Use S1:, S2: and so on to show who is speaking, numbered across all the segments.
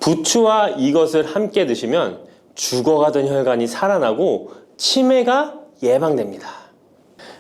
S1: 부추와 이것을 함께 드시면 죽어가던 혈관이 살아나고 치매가 예방됩니다.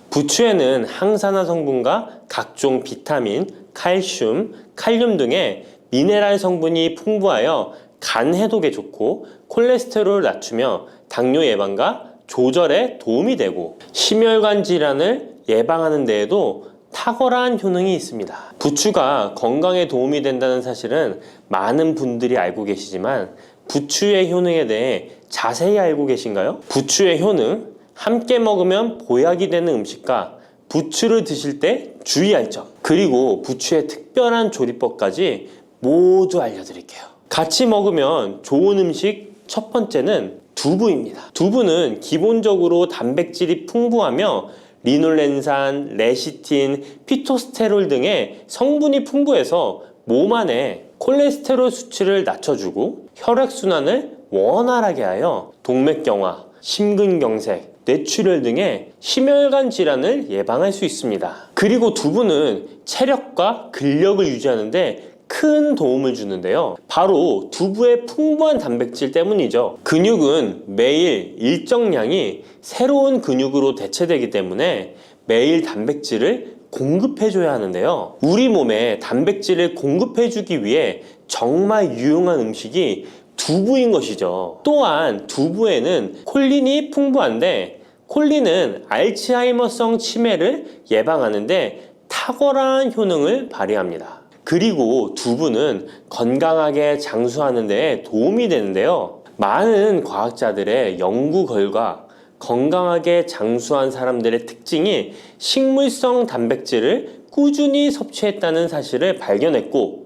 S1: 부추에는 항산화 성분과 각종 비타민, 칼슘, 칼륨 등의 미네랄 성분이 풍부하여 간 해독에 좋고 콜레스테롤을 낮추며 당뇨 예방과 조절에 도움이 되고 심혈관 질환을 예방하는 데에도 탁월한 효능이 있습니다. 부추가 건강에 도움이 된다는 사실은 많은 분들이 알고 계시지만 부추의 효능에 대해 자세히 알고 계신가요? 부추의 효능, 함께 먹으면 보약이 되는 음식과 부추를 드실 때 주의할 점, 그리고 부추의 특별한 조리법까지 모두 알려드릴게요. 같이 먹으면 좋은 음식 첫 번째는 두부입니다. 두부는 기본적으로 단백질이 풍부하며 리놀렌산, 레시틴, 피토스테롤 등의 성분이 풍부해서 몸 안에 콜레스테롤 수치를 낮춰주고 혈액순환을 원활하게 하여 동맥경화, 심근경색, 뇌출혈 등의 심혈관 질환을 예방할 수 있습니다. 그리고 두부는 체력과 근력을 유지하는 데 큰 도움을 주는데요. 바로 두부의 풍부한 단백질 때문이죠. 근육은 매일 일정량이 새로운 근육으로 대체되기 때문에 매일 단백질을 공급해줘야 하는데요. 우리 몸에 단백질을 공급해주기 위해 정말 유용한 음식이 두부인 것이죠. 또한 두부에는 콜린이 풍부한데 콜린은 알츠하이머성 치매를 예방하는데 탁월한 효능을 발휘합니다. 그리고 두부는 건강하게 장수하는 데 도움이 되는데요. 많은 과학자들의 연구 결과 건강하게 장수한 사람들의 특징이 식물성 단백질을 꾸준히 섭취했다는 사실을 발견했고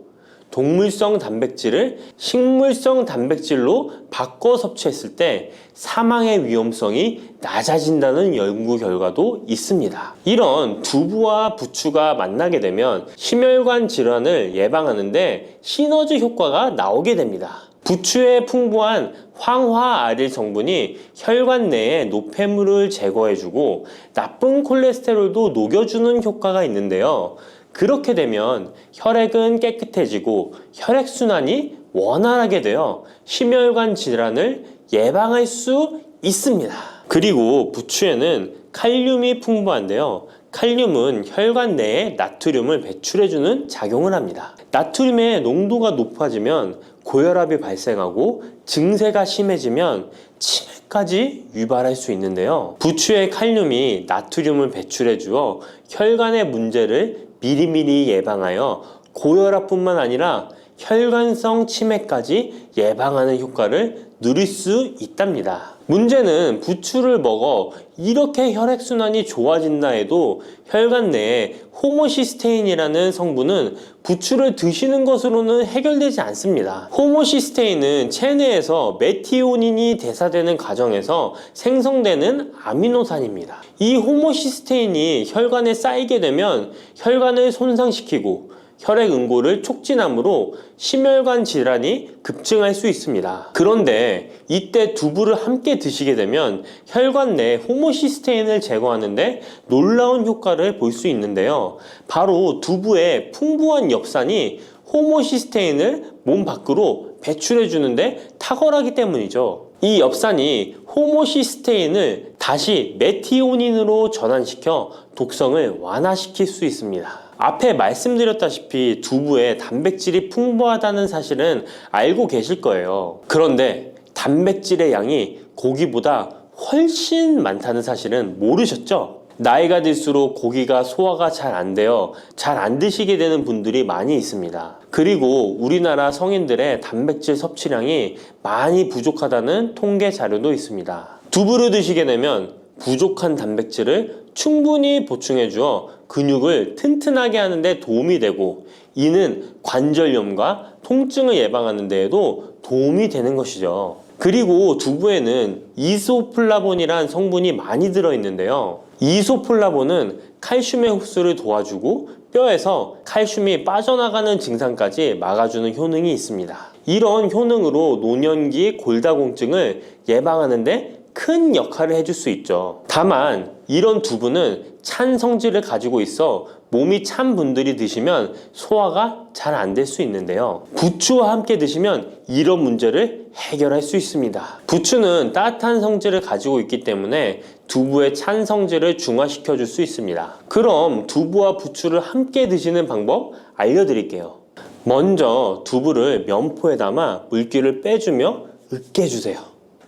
S1: 동물성 단백질을 식물성 단백질로 바꿔 섭취했을 때 사망의 위험성이 낮아진다는 연구 결과도 있습니다. 이런 두부와 부추가 만나게 되면 심혈관 질환을 예방하는데 시너지 효과가 나오게 됩니다. 부추에 풍부한 황화아릴 성분이 혈관 내의 노폐물을 제거해주고 나쁜 콜레스테롤도 녹여주는 효과가 있는데요. 그렇게 되면 혈액은 깨끗해지고 혈액순환이 원활하게 되어 심혈관 질환을 예방할 수 있습니다. 그리고 부추에는 칼륨이 풍부한데요. 칼륨은 혈관 내에 나트륨을 배출해주는 작용을 합니다. 나트륨의 농도가 높아지면 고혈압이 발생하고 증세가 심해지면 치매까지 유발할 수 있는데요. 부추의 칼륨이 나트륨을 배출해주어 혈관의 문제를 미리미리 예방하여 고혈압뿐만 아니라 혈관성 치매까지 예방하는 효과를 누릴 수 있답니다. 문제는 부추를 먹어 이렇게 혈액순환이 좋아진다 해도 혈관 내에 호모시스테인이라는 성분은 부추를 드시는 것으로는 해결되지 않습니다. 호모시스테인은 체내에서 메티오닌이 대사되는 과정에서 생성되는 아미노산입니다. 이 호모시스테인이 혈관에 쌓이게 되면 혈관을 손상시키고 혈액 응고를 촉진하므로 심혈관 질환이 급증할 수 있습니다. 그런데 이때 두부를 함께 드시게 되면 혈관 내 호모시스테인을 제거하는데 놀라운 효과를 볼 수 있는데요. 바로 두부의 풍부한 엽산이 호모시스테인을 몸 밖으로 배출해 주는데 탁월하기 때문이죠. 이 엽산이 호모시스테인을 다시 메티오닌으로 전환시켜 독성을 완화시킬 수 있습니다. 앞에 말씀드렸다시피 두부에 단백질이 풍부하다는 사실은 알고 계실 거예요. 그런데 단백질의 양이 고기보다 훨씬 많다는 사실은 모르셨죠? 나이가 들수록 고기가 소화가 잘 안 되어 잘 안 드시게 되는 분들이 많이 있습니다. 그리고 우리나라 성인들의 단백질 섭취량이 많이 부족하다는 통계 자료도 있습니다. 두부를 드시게 되면 부족한 단백질을 충분히 보충해 주어 근육을 튼튼하게 하는 데 도움이 되고 이는 관절염과 통증을 예방하는 데에도 도움이 되는 것이죠. 그리고 두부에는 이소플라본이란 성분이 많이 들어있는데요. 이소플라본은 칼슘의 흡수를 도와주고 뼈에서 칼슘이 빠져나가는 증상까지 막아주는 효능이 있습니다. 이런 효능으로 노년기 골다공증을 예방하는 데 큰 역할을 해줄 수 있죠. 다만 이런 두부는 찬 성질을 가지고 있어 몸이 찬 분들이 드시면 소화가 잘 안 될 수 있는데요. 부추와 함께 드시면 이런 문제를 해결할 수 있습니다. 부추는 따뜻한 성질을 가지고 있기 때문에 두부의 찬 성질을 중화시켜 줄 수 있습니다. 그럼 두부와 부추를 함께 드시는 방법 알려드릴게요. 먼저 두부를 면포에 담아 물기를 빼주며 으깨주세요.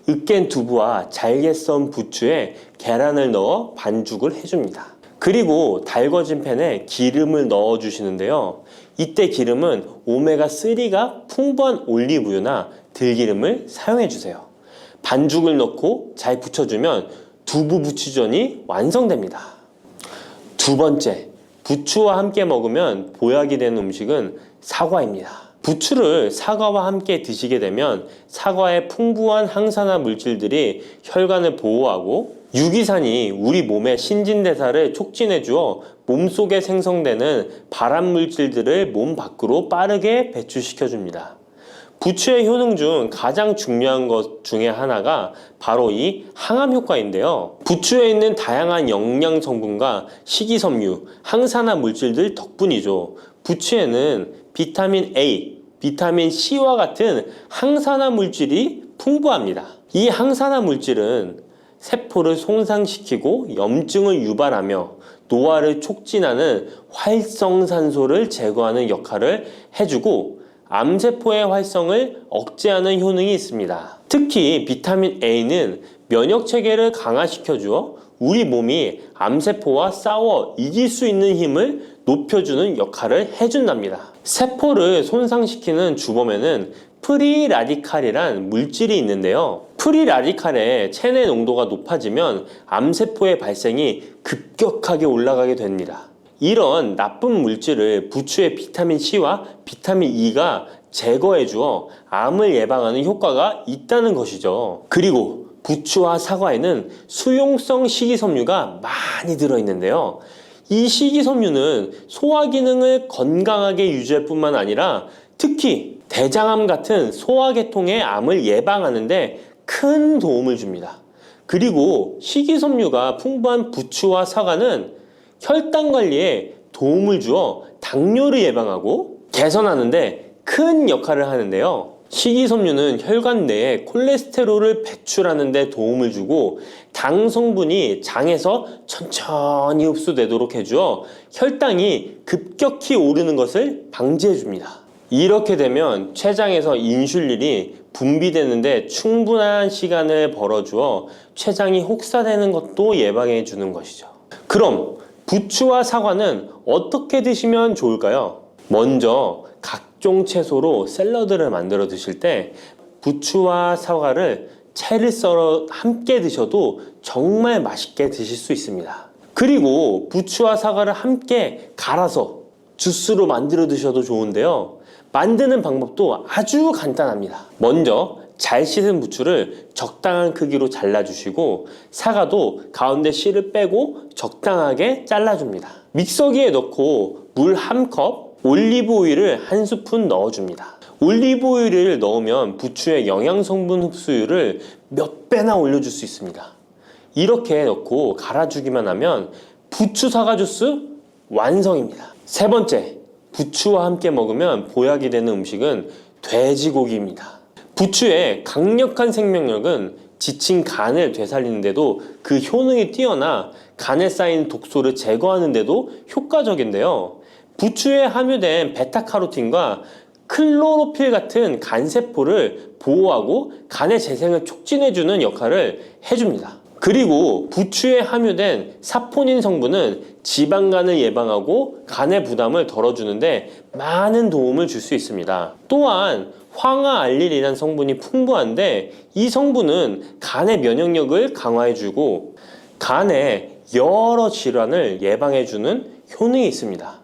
S1: 으깬 두부와 잘게 썬 부추에 계란을 넣어 반죽을 해줍니다. 그리고 달궈진 팬에 기름을 넣어 주시는데요. 이때 기름은 오메가3가 풍부한 올리브유나 들기름을 사용해 주세요. 반죽을 넣고 잘 부쳐주면 두부 부추전이 완성됩니다. 두 번째, 부추와 함께 먹으면 보약이 되는 음식은 사과입니다. 부추를 사과와 함께 드시게 되면 사과의 풍부한 항산화 물질들이 혈관을 보호하고 유기산이 우리 몸의 신진대사를 촉진해 주어 몸속에 생성되는 발암 물질들을 몸 밖으로 빠르게 배출시켜 줍니다. 부추의 효능 중 가장 중요한 것 중에 하나가 바로 이 항암 효과인데요. 부추에 있는 다양한 영양 성분과 식이섬유, 항산화 물질들 덕분이죠. 부추에는 비타민 A, 비타민 C와 같은 항산화 물질이 풍부합니다. 이 항산화 물질은 세포를 손상시키고 염증을 유발하며 노화를 촉진하는 활성산소를 제거하는 역할을 해주고 암세포의 활성을 억제하는 효능이 있습니다. 특히 비타민 A는 면역체계를 강화시켜주어 우리 몸이 암세포와 싸워 이길 수 있는 힘을 높여주는 역할을 해준답니다. 세포를 손상시키는 주범에는 프리라디칼이란 물질이 있는데요. 프리라디칼의 체내 농도가 높아지면 암세포의 발생이 급격하게 올라가게 됩니다. 이런 나쁜 물질을 부추의 비타민 C와 비타민 E가 제거해 주어 암을 예방하는 효과가 있다는 것이죠. 그리고 부추와 사과에는 수용성 식이섬유가 많이 들어있는데요. 이 식이섬유는 소화 기능을 건강하게 유지할 뿐만 아니라 특히 대장암 같은 소화계통의 암을 예방하는 데 큰 도움을 줍니다. 그리고 식이섬유가 풍부한 부추와 사과는 혈당 관리에 도움을 주어 당뇨를 예방하고 개선하는데 큰 역할을 하는데요. 식이섬유는 혈관 내에 콜레스테롤을 배출하는 데 도움을 주고 당 성분이 장에서 천천히 흡수되도록 해주어 혈당이 급격히 오르는 것을 방지해 줍니다. 이렇게 되면 췌장에서 인슐린이 분비되는데 충분한 시간을 벌어주어 췌장이 혹사되는 것도 예방해 주는 것이죠. 그럼 부추와 사과는 어떻게 드시면 좋을까요? 먼저 각종 채소로 샐러드를 만들어 드실 때 부추와 사과를 채를 썰어 함께 드셔도 정말 맛있게 드실 수 있습니다. 그리고 부추와 사과를 함께 갈아서 주스로 만들어 드셔도 좋은데요. 만드는 방법도 아주 간단합니다. 먼저 잘 씻은 부추를 적당한 크기로 잘라주시고 사과도 가운데 씨를 빼고 적당하게 잘라줍니다. 믹서기에 넣고 물 1컵, 올리브 오일을 1스푼 넣어줍니다. 올리브 오일을 넣으면 부추의 영양 성분 흡수율을 몇 배나 올려줄 수 있습니다. 이렇게 넣고 갈아주기만 하면 부추 사과 주스 완성입니다. 세 번째, 부추와 함께 먹으면 보약이 되는 음식은 돼지고기입니다. 부추의 강력한 생명력은 지친 간을 되살리는데도 그 효능이 뛰어나 간에 쌓인 독소를 제거하는데도 효과적인데요. 부추에 함유된 베타카로틴과 클로로필 같은 간세포를 보호하고 간의 재생을 촉진해주는 역할을 해줍니다. 그리고 부추에 함유된 사포닌 성분은 지방간을 예방하고 간의 부담을 덜어주는데 많은 도움을 줄 수 있습니다. 또한 황화알릴이라는 성분이 풍부한데 이 성분은 간의 면역력을 강화해주고 간의 여러 질환을 예방해주는 효능이 있습니다.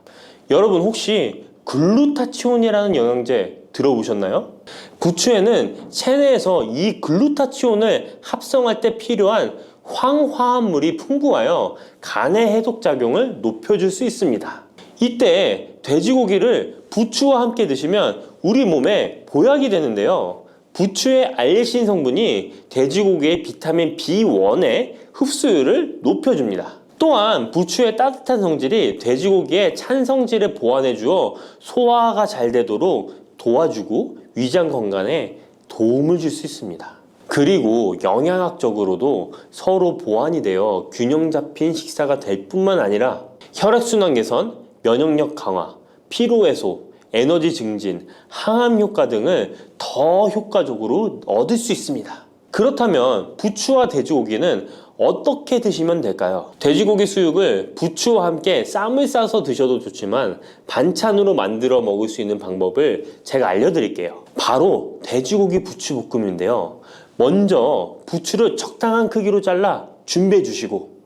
S1: 여러분 혹시 글루타치온이라는 영양제 들어보셨나요? 부추에는 체내에서 이 글루타치온을 합성할 때 필요한 황화합물이 풍부하여 간의 해독작용을 높여줄 수 있습니다. 이때 돼지고기를 부추와 함께 드시면 우리 몸에 보약이 되는데요. 부추의 알레신 성분이 돼지고기의 비타민 B1의 흡수율을 높여줍니다. 또한 부추의 따뜻한 성질이 돼지고기의 찬 성질을 보완해 주어 소화가 잘 되도록 도와주고 위장 건강에 도움을 줄 수 있습니다. 그리고 영양학적으로도 서로 보완이 되어 균형 잡힌 식사가 될 뿐만 아니라 혈액순환 개선, 면역력 강화, 피로 해소, 에너지 증진, 항암 효과 등을 더 효과적으로 얻을 수 있습니다. 그렇다면 부추와 돼지고기는 어떻게 드시면 될까요? 돼지고기 수육을 부추와 함께 쌈을 싸서 드셔도 좋지만 반찬으로 만들어 먹을 수 있는 방법을 제가 알려드릴게요. 바로 돼지고기 부추볶음인데요. 먼저 부추를 적당한 크기로 잘라 준비해 주시고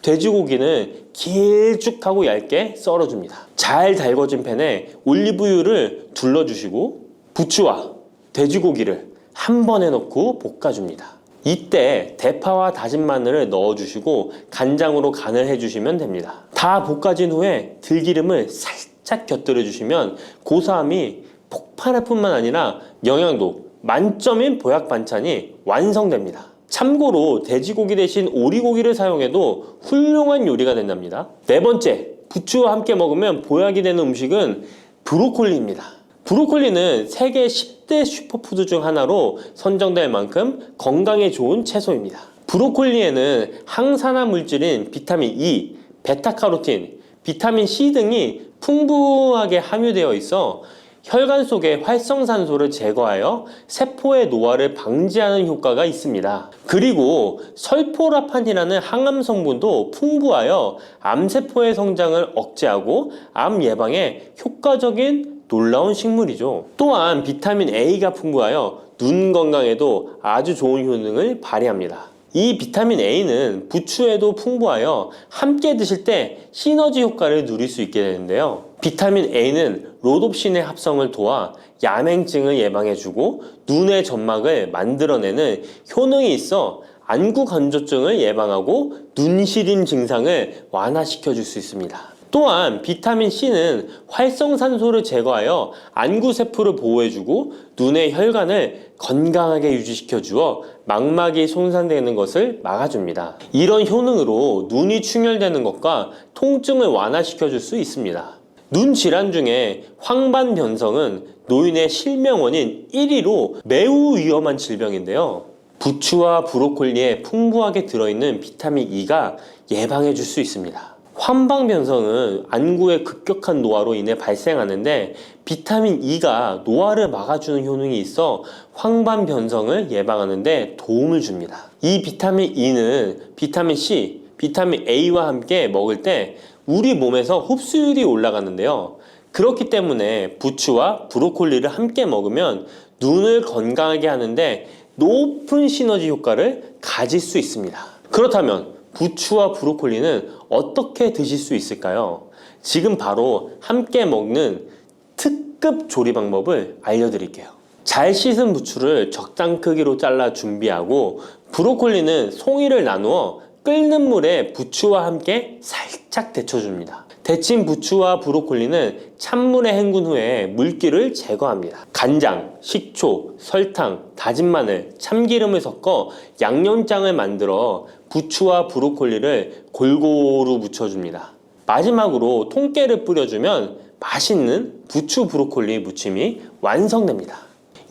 S1: 돼지고기는 길쭉하고 얇게 썰어줍니다. 잘 달궈진 팬에 올리브유를 둘러주시고 부추와 돼지고기를 한 번에 넣고 볶아줍니다. 이때 대파와 다진 마늘을 넣어주시고 간장으로 간을 해주시면 됩니다. 다 볶아진 후에 들기름을 살짝 곁들여 주시면 고소함이 폭발할 뿐만 아니라 영양도 만점인 보약 반찬이 완성됩니다. 참고로 돼지고기 대신 오리고기를 사용해도 훌륭한 요리가 된답니다. 네 번째, 부추와 함께 먹으면 보약이 되는 음식은 브로콜리입니다. 브로콜리는 세계 10대 슈퍼푸드 중 하나로 선정될 만큼 건강에 좋은 채소입니다. 브로콜리에는 항산화 물질인 비타민 E, 베타카로틴, 비타민 C 등이 풍부하게 함유되어 있어 혈관 속의 활성산소를 제거하여 세포의 노화를 방지하는 효과가 있습니다. 그리고 설포라판이라는 항암 성분도 풍부하여 암세포의 성장을 억제하고 암 예방에 효과적인 놀라운 식물이죠. 또한 비타민 A가 풍부하여 눈 건강에도 아주 좋은 효능을 발휘합니다. 이 비타민 A는 부추에도 풍부하여 함께 드실 때 시너지 효과를 누릴 수 있게 되는데요. 비타민 A는 로놉신의 합성을 도와 야맹증을 예방해주고 눈의 점막을 만들어내는 효능이 있어 안구 건조증을 예방하고 눈시림 증상을 완화시켜 줄 수 있습니다. 또한 비타민 C는 활성산소를 제거하여 안구세포를 보호해주고 눈의 혈관을 건강하게 유지시켜 주어 망막이 손상되는 것을 막아줍니다. 이런 효능으로 눈이 충혈되는 것과 통증을 완화시켜 줄 수 있습니다. 눈 질환 중에 황반변성은 노인의 실명 원인 1위로 매우 위험한 질병인데요. 부추와 브로콜리에 풍부하게 들어있는 비타민 E가 예방해 줄 수 있습니다. 황반변성은 안구의 급격한 노화로 인해 발생하는데 비타민 E가 노화를 막아주는 효능이 있어 황반변성을 예방하는 데 도움을 줍니다. 이 비타민 E는 비타민 C, 비타민 A와 함께 먹을 때 우리 몸에서 흡수율이 올라가는데요. 그렇기 때문에 부추와 브로콜리를 함께 먹으면 눈을 건강하게 하는데 높은 시너지 효과를 가질 수 있습니다. 그렇다면 부추와 브로콜리는 어떻게 드실 수 있을까요? 지금 바로 함께 먹는 특급 조리 방법을 알려드릴게요. 잘 씻은 부추를 적당 크기로 잘라 준비하고 브로콜리는 송이를 나누어 끓는 물에 부추와 함께 살짝 데쳐줍니다. 데친 부추와 브로콜리는 찬물에 헹군 후에 물기를 제거합니다. 간장, 식초, 설탕, 다진 마늘, 참기름을 섞어 양념장을 만들어 부추와 브로콜리를 골고루 묻혀줍니다. 마지막으로 통깨를 뿌려주면 맛있는 부추 브로콜리 무침이 완성됩니다.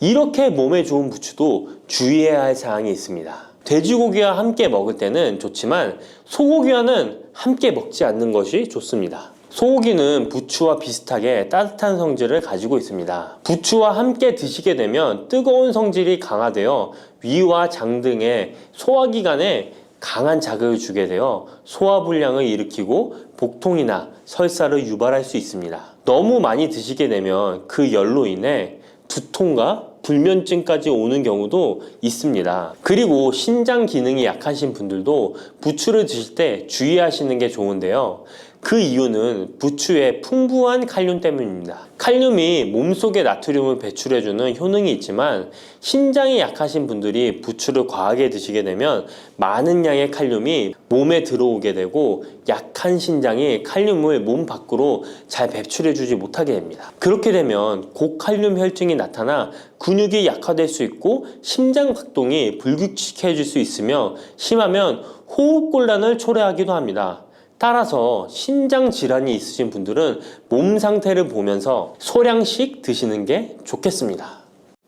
S1: 이렇게 몸에 좋은 부추도 주의해야 할 사항이 있습니다. 돼지고기와 함께 먹을 때는 좋지만 소고기와는 함께 먹지 않는 것이 좋습니다. 소고기는 부추와 비슷하게 따뜻한 성질을 가지고 있습니다. 부추와 함께 드시게 되면 뜨거운 성질이 강화되어 위와 장 등의 소화기관에 강한 자극을 주게 되어 소화불량을 일으키고 복통이나 설사를 유발할 수 있습니다. 너무 많이 드시게 되면 그 열로 인해 두통과 불면증까지 오는 경우도 있습니다. 그리고 신장 기능이 약하신 분들도 부추를 드실 때 주의하시는 게 좋은데요. 그 이유는 부추의 풍부한 칼륨 때문입니다. 칼륨이 몸속에 나트륨을 배출해주는 효능이 있지만 신장이 약하신 분들이 부추를 과하게 드시게 되면 많은 양의 칼륨이 몸에 들어오게 되고 약한 신장이 칼륨을 몸 밖으로 잘 배출해주지 못하게 됩니다. 그렇게 되면 고칼륨 혈증이 나타나 근육이 약화될 수 있고 심장 박동이 불규칙해질 수 있으며 심하면 호흡곤란을 초래하기도 합니다. 따라서 신장 질환이 있으신 분들은 몸 상태를 보면서 소량씩 드시는 게 좋겠습니다.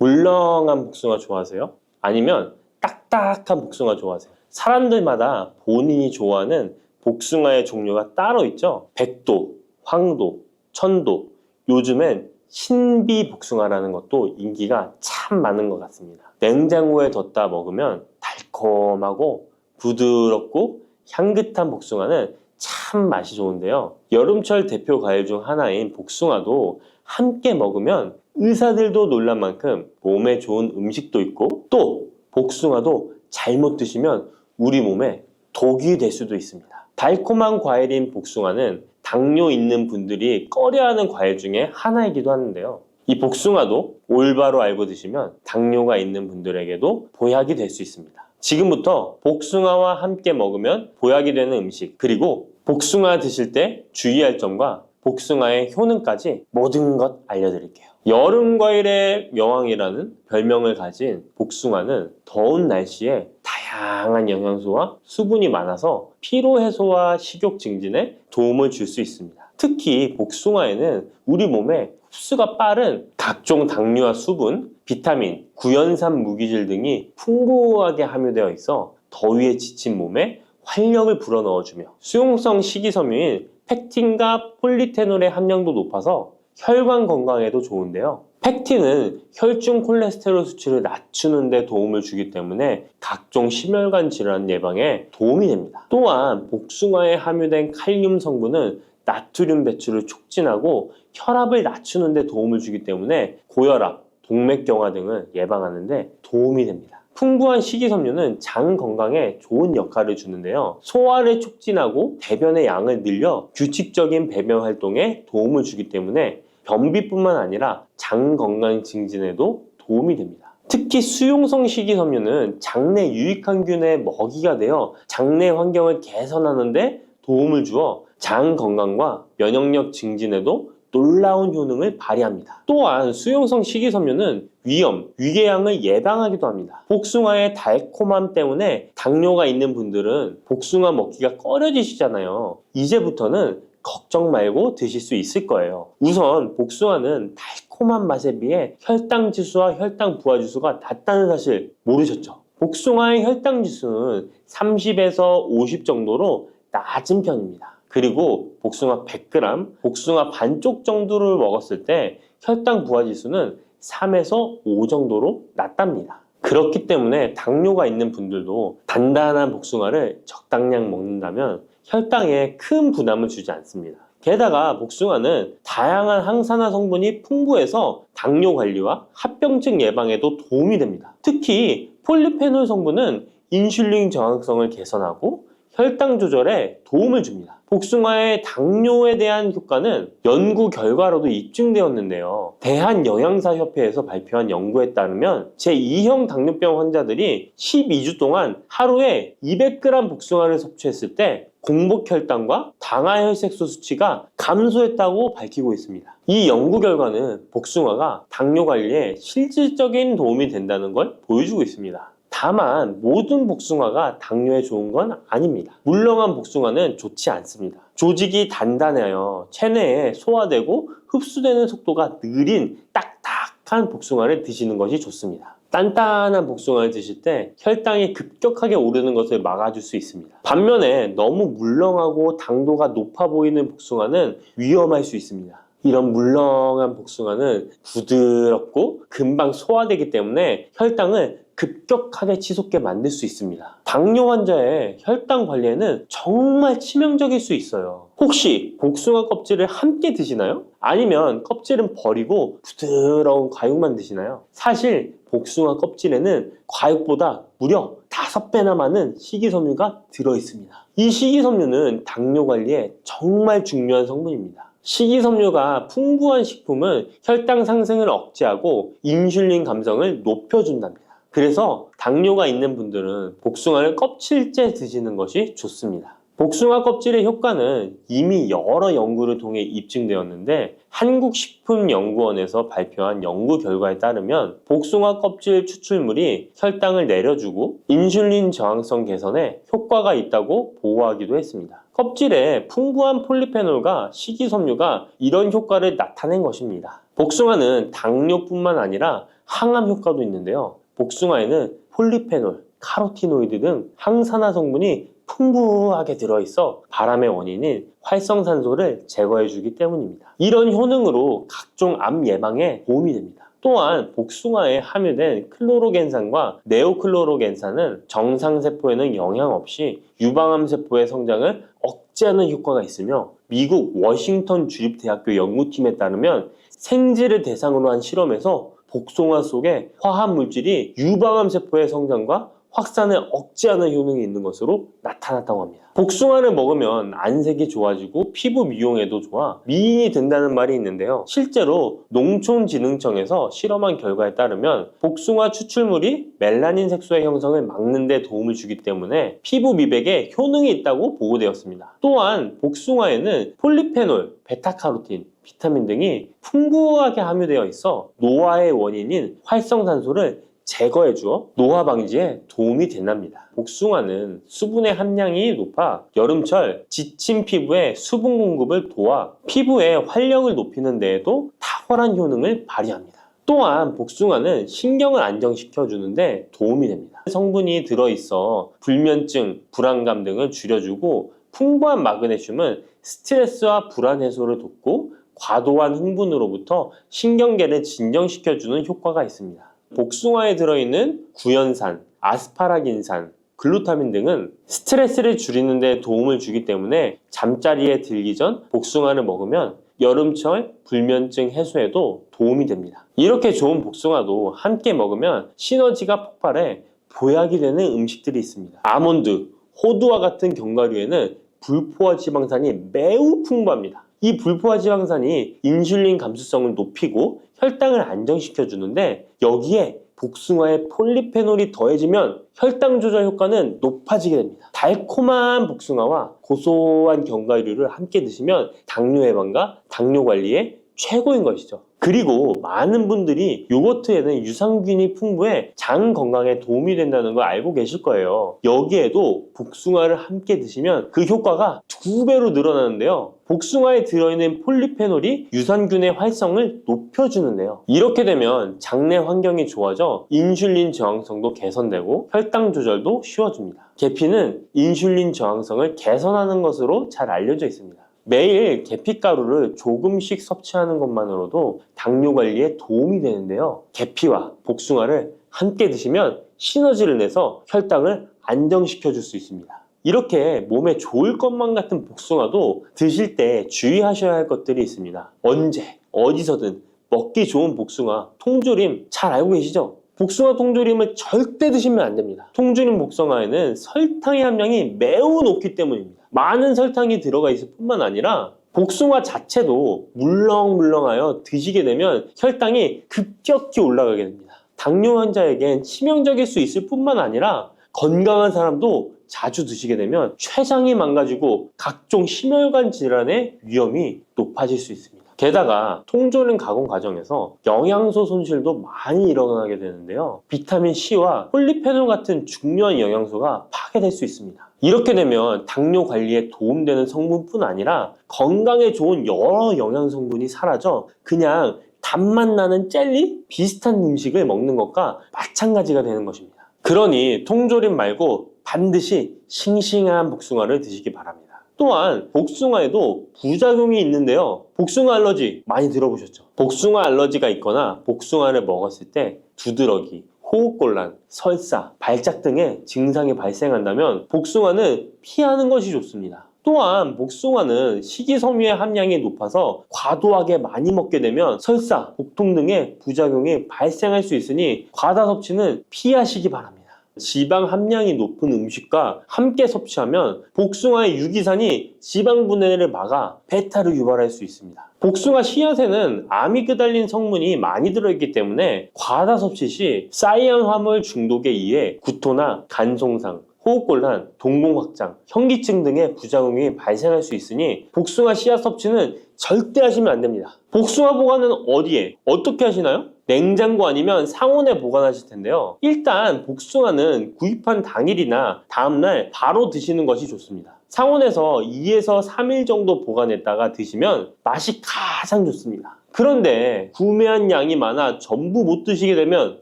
S1: 물렁한 복숭아 좋아하세요? 아니면 딱딱한 복숭아 좋아하세요? 사람들마다 본인이 좋아하는 복숭아의 종류가 따로 있죠. 백도, 황도, 천도, 요즘엔 신비 복숭아라는 것도 인기가 참 많은 것 같습니다. 냉장고에 뒀다 먹으면 달콤하고 부드럽고 향긋한 복숭아는 참 맛이 좋은데요. 여름철 대표 과일 중 하나인 복숭아도 함께 먹으면 의사들도 놀란 만큼 몸에 좋은 음식도 있고, 또 복숭아도 잘못 드시면 우리 몸에 독이 될 수도 있습니다. 달콤한 과일인 복숭아는 당뇨 있는 분들이 꺼려하는 과일 중에 하나이기도 하는데요. 이 복숭아도 올바로 알고 드시면 당뇨가 있는 분들에게도 보약이 될 수 있습니다. 지금부터 복숭아와 함께 먹으면 보약이 되는 음식, 그리고 복숭아 드실 때 주의할 점과 복숭아의 효능까지 모든 것 알려드릴게요. 여름 과일의 여왕이라는 별명을 가진 복숭아는 더운 날씨에 다양한 영양소와 수분이 많아서 피로 해소와 식욕 증진에 도움을 줄 수 있습니다. 특히 복숭아에는 우리 몸에 흡수가 빠른 각종 당류와 수분, 비타민, 구연산 무기질 등이 풍부하게 함유되어 있어 더위에 지친 몸에 활력을 불어넣어주며, 수용성 식이섬유인 펙틴과 폴리페놀의 함량도 높아서 혈관 건강에도 좋은데요. 펙틴은 혈중 콜레스테롤 수치를 낮추는 데 도움을 주기 때문에 각종 심혈관 질환 예방에 도움이 됩니다. 또한 복숭아에 함유된 칼륨 성분은 나트륨 배출을 촉진하고 혈압을 낮추는 데 도움을 주기 때문에 고혈압, 동맥경화 등을 예방하는 데 도움이 됩니다. 풍부한 식이섬유는 장 건강에 좋은 역할을 주는데요. 소화를 촉진하고 배변의 양을 늘려 규칙적인 배변 활동에 도움을 주기 때문에 변비뿐만 아니라 장 건강 증진에도 도움이 됩니다. 특히 수용성 식이섬유는 장내 유익항균의 먹이가 되어 장내 환경을 개선하는 데 도움을 주어 장 건강과 면역력 증진에도 놀라운 효능을 발휘합니다. 또한 수용성 식이섬유는 위염, 위궤양을 예방하기도 합니다. 복숭아의 달콤함 때문에 당뇨가 있는 분들은 복숭아 먹기가 꺼려지시잖아요. 이제부터는 걱정 말고 드실 수 있을 거예요. 우선 복숭아는 달콤한 맛에 비해 혈당 지수와 혈당 부하 지수가 낮다는 사실 모르셨죠? 복숭아의 혈당 지수는 30에서 50 정도로 낮은 편입니다. 그리고 복숭아 100g, 복숭아 반쪽 정도를 먹었을 때 혈당 부하 지수는 3에서 5 정도로 낮답니다. 그렇기 때문에 당뇨가 있는 분들도 단단한 복숭아를 적당량 먹는다면 혈당에 큰 부담을 주지 않습니다. 게다가 복숭아는 다양한 항산화 성분이 풍부해서 당뇨 관리와 합병증 예방에도 도움이 됩니다. 특히 폴리페놀 성분은 인슐린 저항성을 개선하고 혈당 조절에 도움을 줍니다. 복숭아의 당뇨에 대한 효과는 연구 결과로도 입증되었는데요. 대한영양사협회에서 발표한 연구에 따르면 제2형 당뇨병 환자들이 12주 동안 하루에 200g 복숭아를 섭취했을 때 공복 혈당과 당화혈색소 수치가 감소했다고 밝히고 있습니다. 이 연구 결과는 복숭아가 당뇨 관리에 실질적인 도움이 된다는 걸 보여주고 있습니다. 다만 모든 복숭아가 당뇨에 좋은 건 아닙니다. 물렁한 복숭아는 좋지 않습니다. 조직이 단단해요. 체내에 소화되고 흡수되는 속도가 느린 딱딱한 복숭아를 드시는 것이 좋습니다. 단단한 복숭아를 드실 때 혈당이 급격하게 오르는 것을 막아줄 수 있습니다. 반면에 너무 물렁하고 당도가 높아 보이는 복숭아는 위험할 수 있습니다. 이런 물렁한 복숭아는 부드럽고 금방 소화되기 때문에 혈당을 급격하게 치솟게 만들 수 있습니다. 당뇨 환자의 혈당 관리에는 정말 치명적일 수 있어요. 혹시 복숭아 껍질을 함께 드시나요? 아니면 껍질은 버리고 부드러운 과육만 드시나요? 사실 복숭아 껍질에는 과육보다 무려 5배나 많은 식이섬유가 들어있습니다. 이 식이섬유는 당뇨 관리에 정말 중요한 성분입니다. 식이섬유가 풍부한 식품은 혈당 상승을 억제하고 인슐린 감성을 높여준답니다. 그래서 당뇨가 있는 분들은 복숭아를 껍질째 드시는 것이 좋습니다. 복숭아 껍질의 효과는 이미 여러 연구를 통해 입증되었는데 한국식품연구원에서 발표한 연구 결과에 따르면 복숭아 껍질 추출물이 혈당을 내려주고 인슐린 저항성 개선에 효과가 있다고 보고하기도 했습니다. 껍질에 풍부한 폴리페놀과 식이섬유가 이런 효과를 나타낸 것입니다. 복숭아는 당뇨뿐만 아니라 항암 효과도 있는데요. 복숭아에는 폴리페놀, 카로티노이드 등 항산화 성분이 풍부하게 들어있어 바람의 원인인 활성산소를 제거해주기 때문입니다. 이런 효능으로 각종 암 예방에 도움이 됩니다. 또한 복숭아에 함유된 클로로겐산과 네오클로로겐산은 정상세포에는 영향 없이 유방암 세포의 성장을 억제하는 효과가 있으며 미국 워싱턴 주립대학교 연구팀에 따르면 생쥐를 대상으로 한 실험에서 복숭아 속에 화합물질이 유방암 세포의 성장과 확산을 억제하는 효능이 있는 것으로 나타났다고 합니다. 복숭아를 먹으면 안색이 좋아지고 피부 미용에도 좋아 미인이 된다는 말이 있는데요. 실제로 농촌진흥청에서 실험한 결과에 따르면 복숭아 추출물이 멜라닌 색소의 형성을 막는 데 도움을 주기 때문에 피부 미백에 효능이 있다고 보고되었습니다. 또한 복숭아에는 폴리페놀, 베타카로틴, 비타민 등이 풍부하게 함유되어 있어 노화의 원인인 활성산소를 제거해주어 노화 방지에 도움이 된답니다. 복숭아는 수분의 함량이 높아 여름철 지친 피부에 수분 공급을 도와 피부의 활력을 높이는 데에도 탁월한 효능을 발휘합니다. 또한 복숭아는 신경을 안정시켜 주는데 도움이 됩니다. 성분이 들어있어 불면증, 불안감 등을 줄여주고 풍부한 마그네슘은 스트레스와 불안 해소를 돕고 과도한 흥분으로부터 신경계를 진정시켜주는 효과가 있습니다. 복숭아에 들어있는 구연산, 아스파라긴산, 글루타민 등은 스트레스를 줄이는 데 도움을 주기 때문에 잠자리에 들기 전 복숭아를 먹으면 여름철 불면증 해소에도 도움이 됩니다. 이렇게 좋은 복숭아도 함께 먹으면 시너지가 폭발해 보약이 되는 음식들이 있습니다. 아몬드, 호두와 같은 견과류에는 불포화 지방산이 매우 풍부합니다. 이 불포화 지방산이 인슐린 감수성을 높이고 혈당을 안정시켜 주는데 여기에 복숭아의 폴리페놀이 더해지면 혈당 조절 효과는 높아지게 됩니다. 달콤한 복숭아와 고소한 견과류를 함께 드시면 당뇨 예방과 당뇨 관리에 최고인 것이죠. 그리고 많은 분들이 요거트에는 유산균이 풍부해 장 건강에 도움이 된다는 걸 알고 계실 거예요. 여기에도 복숭아를 함께 드시면 그 효과가 2배로 늘어나는데요. 복숭아에 들어있는 폴리페놀이 유산균의 활성을 높여주는데요. 이렇게 되면 장내 환경이 좋아져 인슐린 저항성도 개선되고 혈당 조절도 쉬워집니다. 계피는 인슐린 저항성을 개선하는 것으로 잘 알려져 있습니다. 매일 계피가루를 조금씩 섭취하는 것만으로도 당뇨 관리에 도움이 되는데요. 계피와 복숭아를 함께 드시면 시너지를 내서 혈당을 안정시켜 줄 수 있습니다. 이렇게 몸에 좋을 것만 같은 복숭아도 드실 때 주의하셔야 할 것들이 있습니다. 언제, 어디서든 먹기 좋은 복숭아, 통조림 잘 알고 계시죠? 복숭아 통조림을 절대 드시면 안 됩니다. 통조림 복숭아에는 설탕의 함량이 매우 높기 때문입니다. 많은 설탕이 들어가 있을 뿐만 아니라 복숭아 자체도 물렁물렁하여 드시게 되면 혈당이 급격히 올라가게 됩니다. 당뇨 환자에겐 치명적일 수 있을 뿐만 아니라 건강한 사람도 자주 드시게 되면 췌장이 망가지고 각종 심혈관 질환의 위험이 높아질 수 있습니다. 게다가 통조림 가공 과정에서 영양소 손실도 많이 일어나게 되는데요. 비타민 C와 폴리페놀 같은 중요한 영양소가 파괴될 수 있습니다. 이렇게 되면 당뇨 관리에 도움되는 성분뿐 아니라 건강에 좋은 여러 영양 성분이 사라져 그냥 단맛 나는 젤리? 비슷한 음식을 먹는 것과 마찬가지가 되는 것입니다. 그러니 통조림 말고 반드시 싱싱한 복숭아를 드시기 바랍니다. 또한 복숭아에도 부작용이 있는데요. 복숭아 알러지 많이 들어보셨죠? 복숭아 알러지가 있거나 복숭아를 먹었을 때 두드러기, 호흡곤란, 설사, 발작 등의 증상이 발생한다면 복숭아는 피하는 것이 좋습니다. 또한 복숭아는 식이섬유의 함량이 높아서 과도하게 많이 먹게 되면 설사, 복통 등의 부작용이 발생할 수 있으니 과다 섭취는 피하시기 바랍니다. 지방 함량이 높은 음식과 함께 섭취하면 복숭아의 유기산이 지방 분해를 막아 배탈을 유발할 수 있습니다. 복숭아 씨앗에는 아미그달린 성분이 많이 들어있기 때문에 과다 섭취 시 사이안화물 중독에 의해 구토나 간 손상, 호흡곤란, 동공 확장, 현기증 등의 부작용이 발생할 수 있으니 복숭아 씨앗 섭취는 절대 하시면 안 됩니다. 복숭아 보관은 어디에? 어떻게 하시나요? 냉장고 아니면 상온에 보관하실 텐데요. 일단 복숭아는 구입한 당일이나 다음날 바로 드시는 것이 좋습니다. 상온에서 2에서 3일 정도 보관했다가 드시면 맛이 가장 좋습니다. 그런데 구매한 양이 많아 전부 못 드시게 되면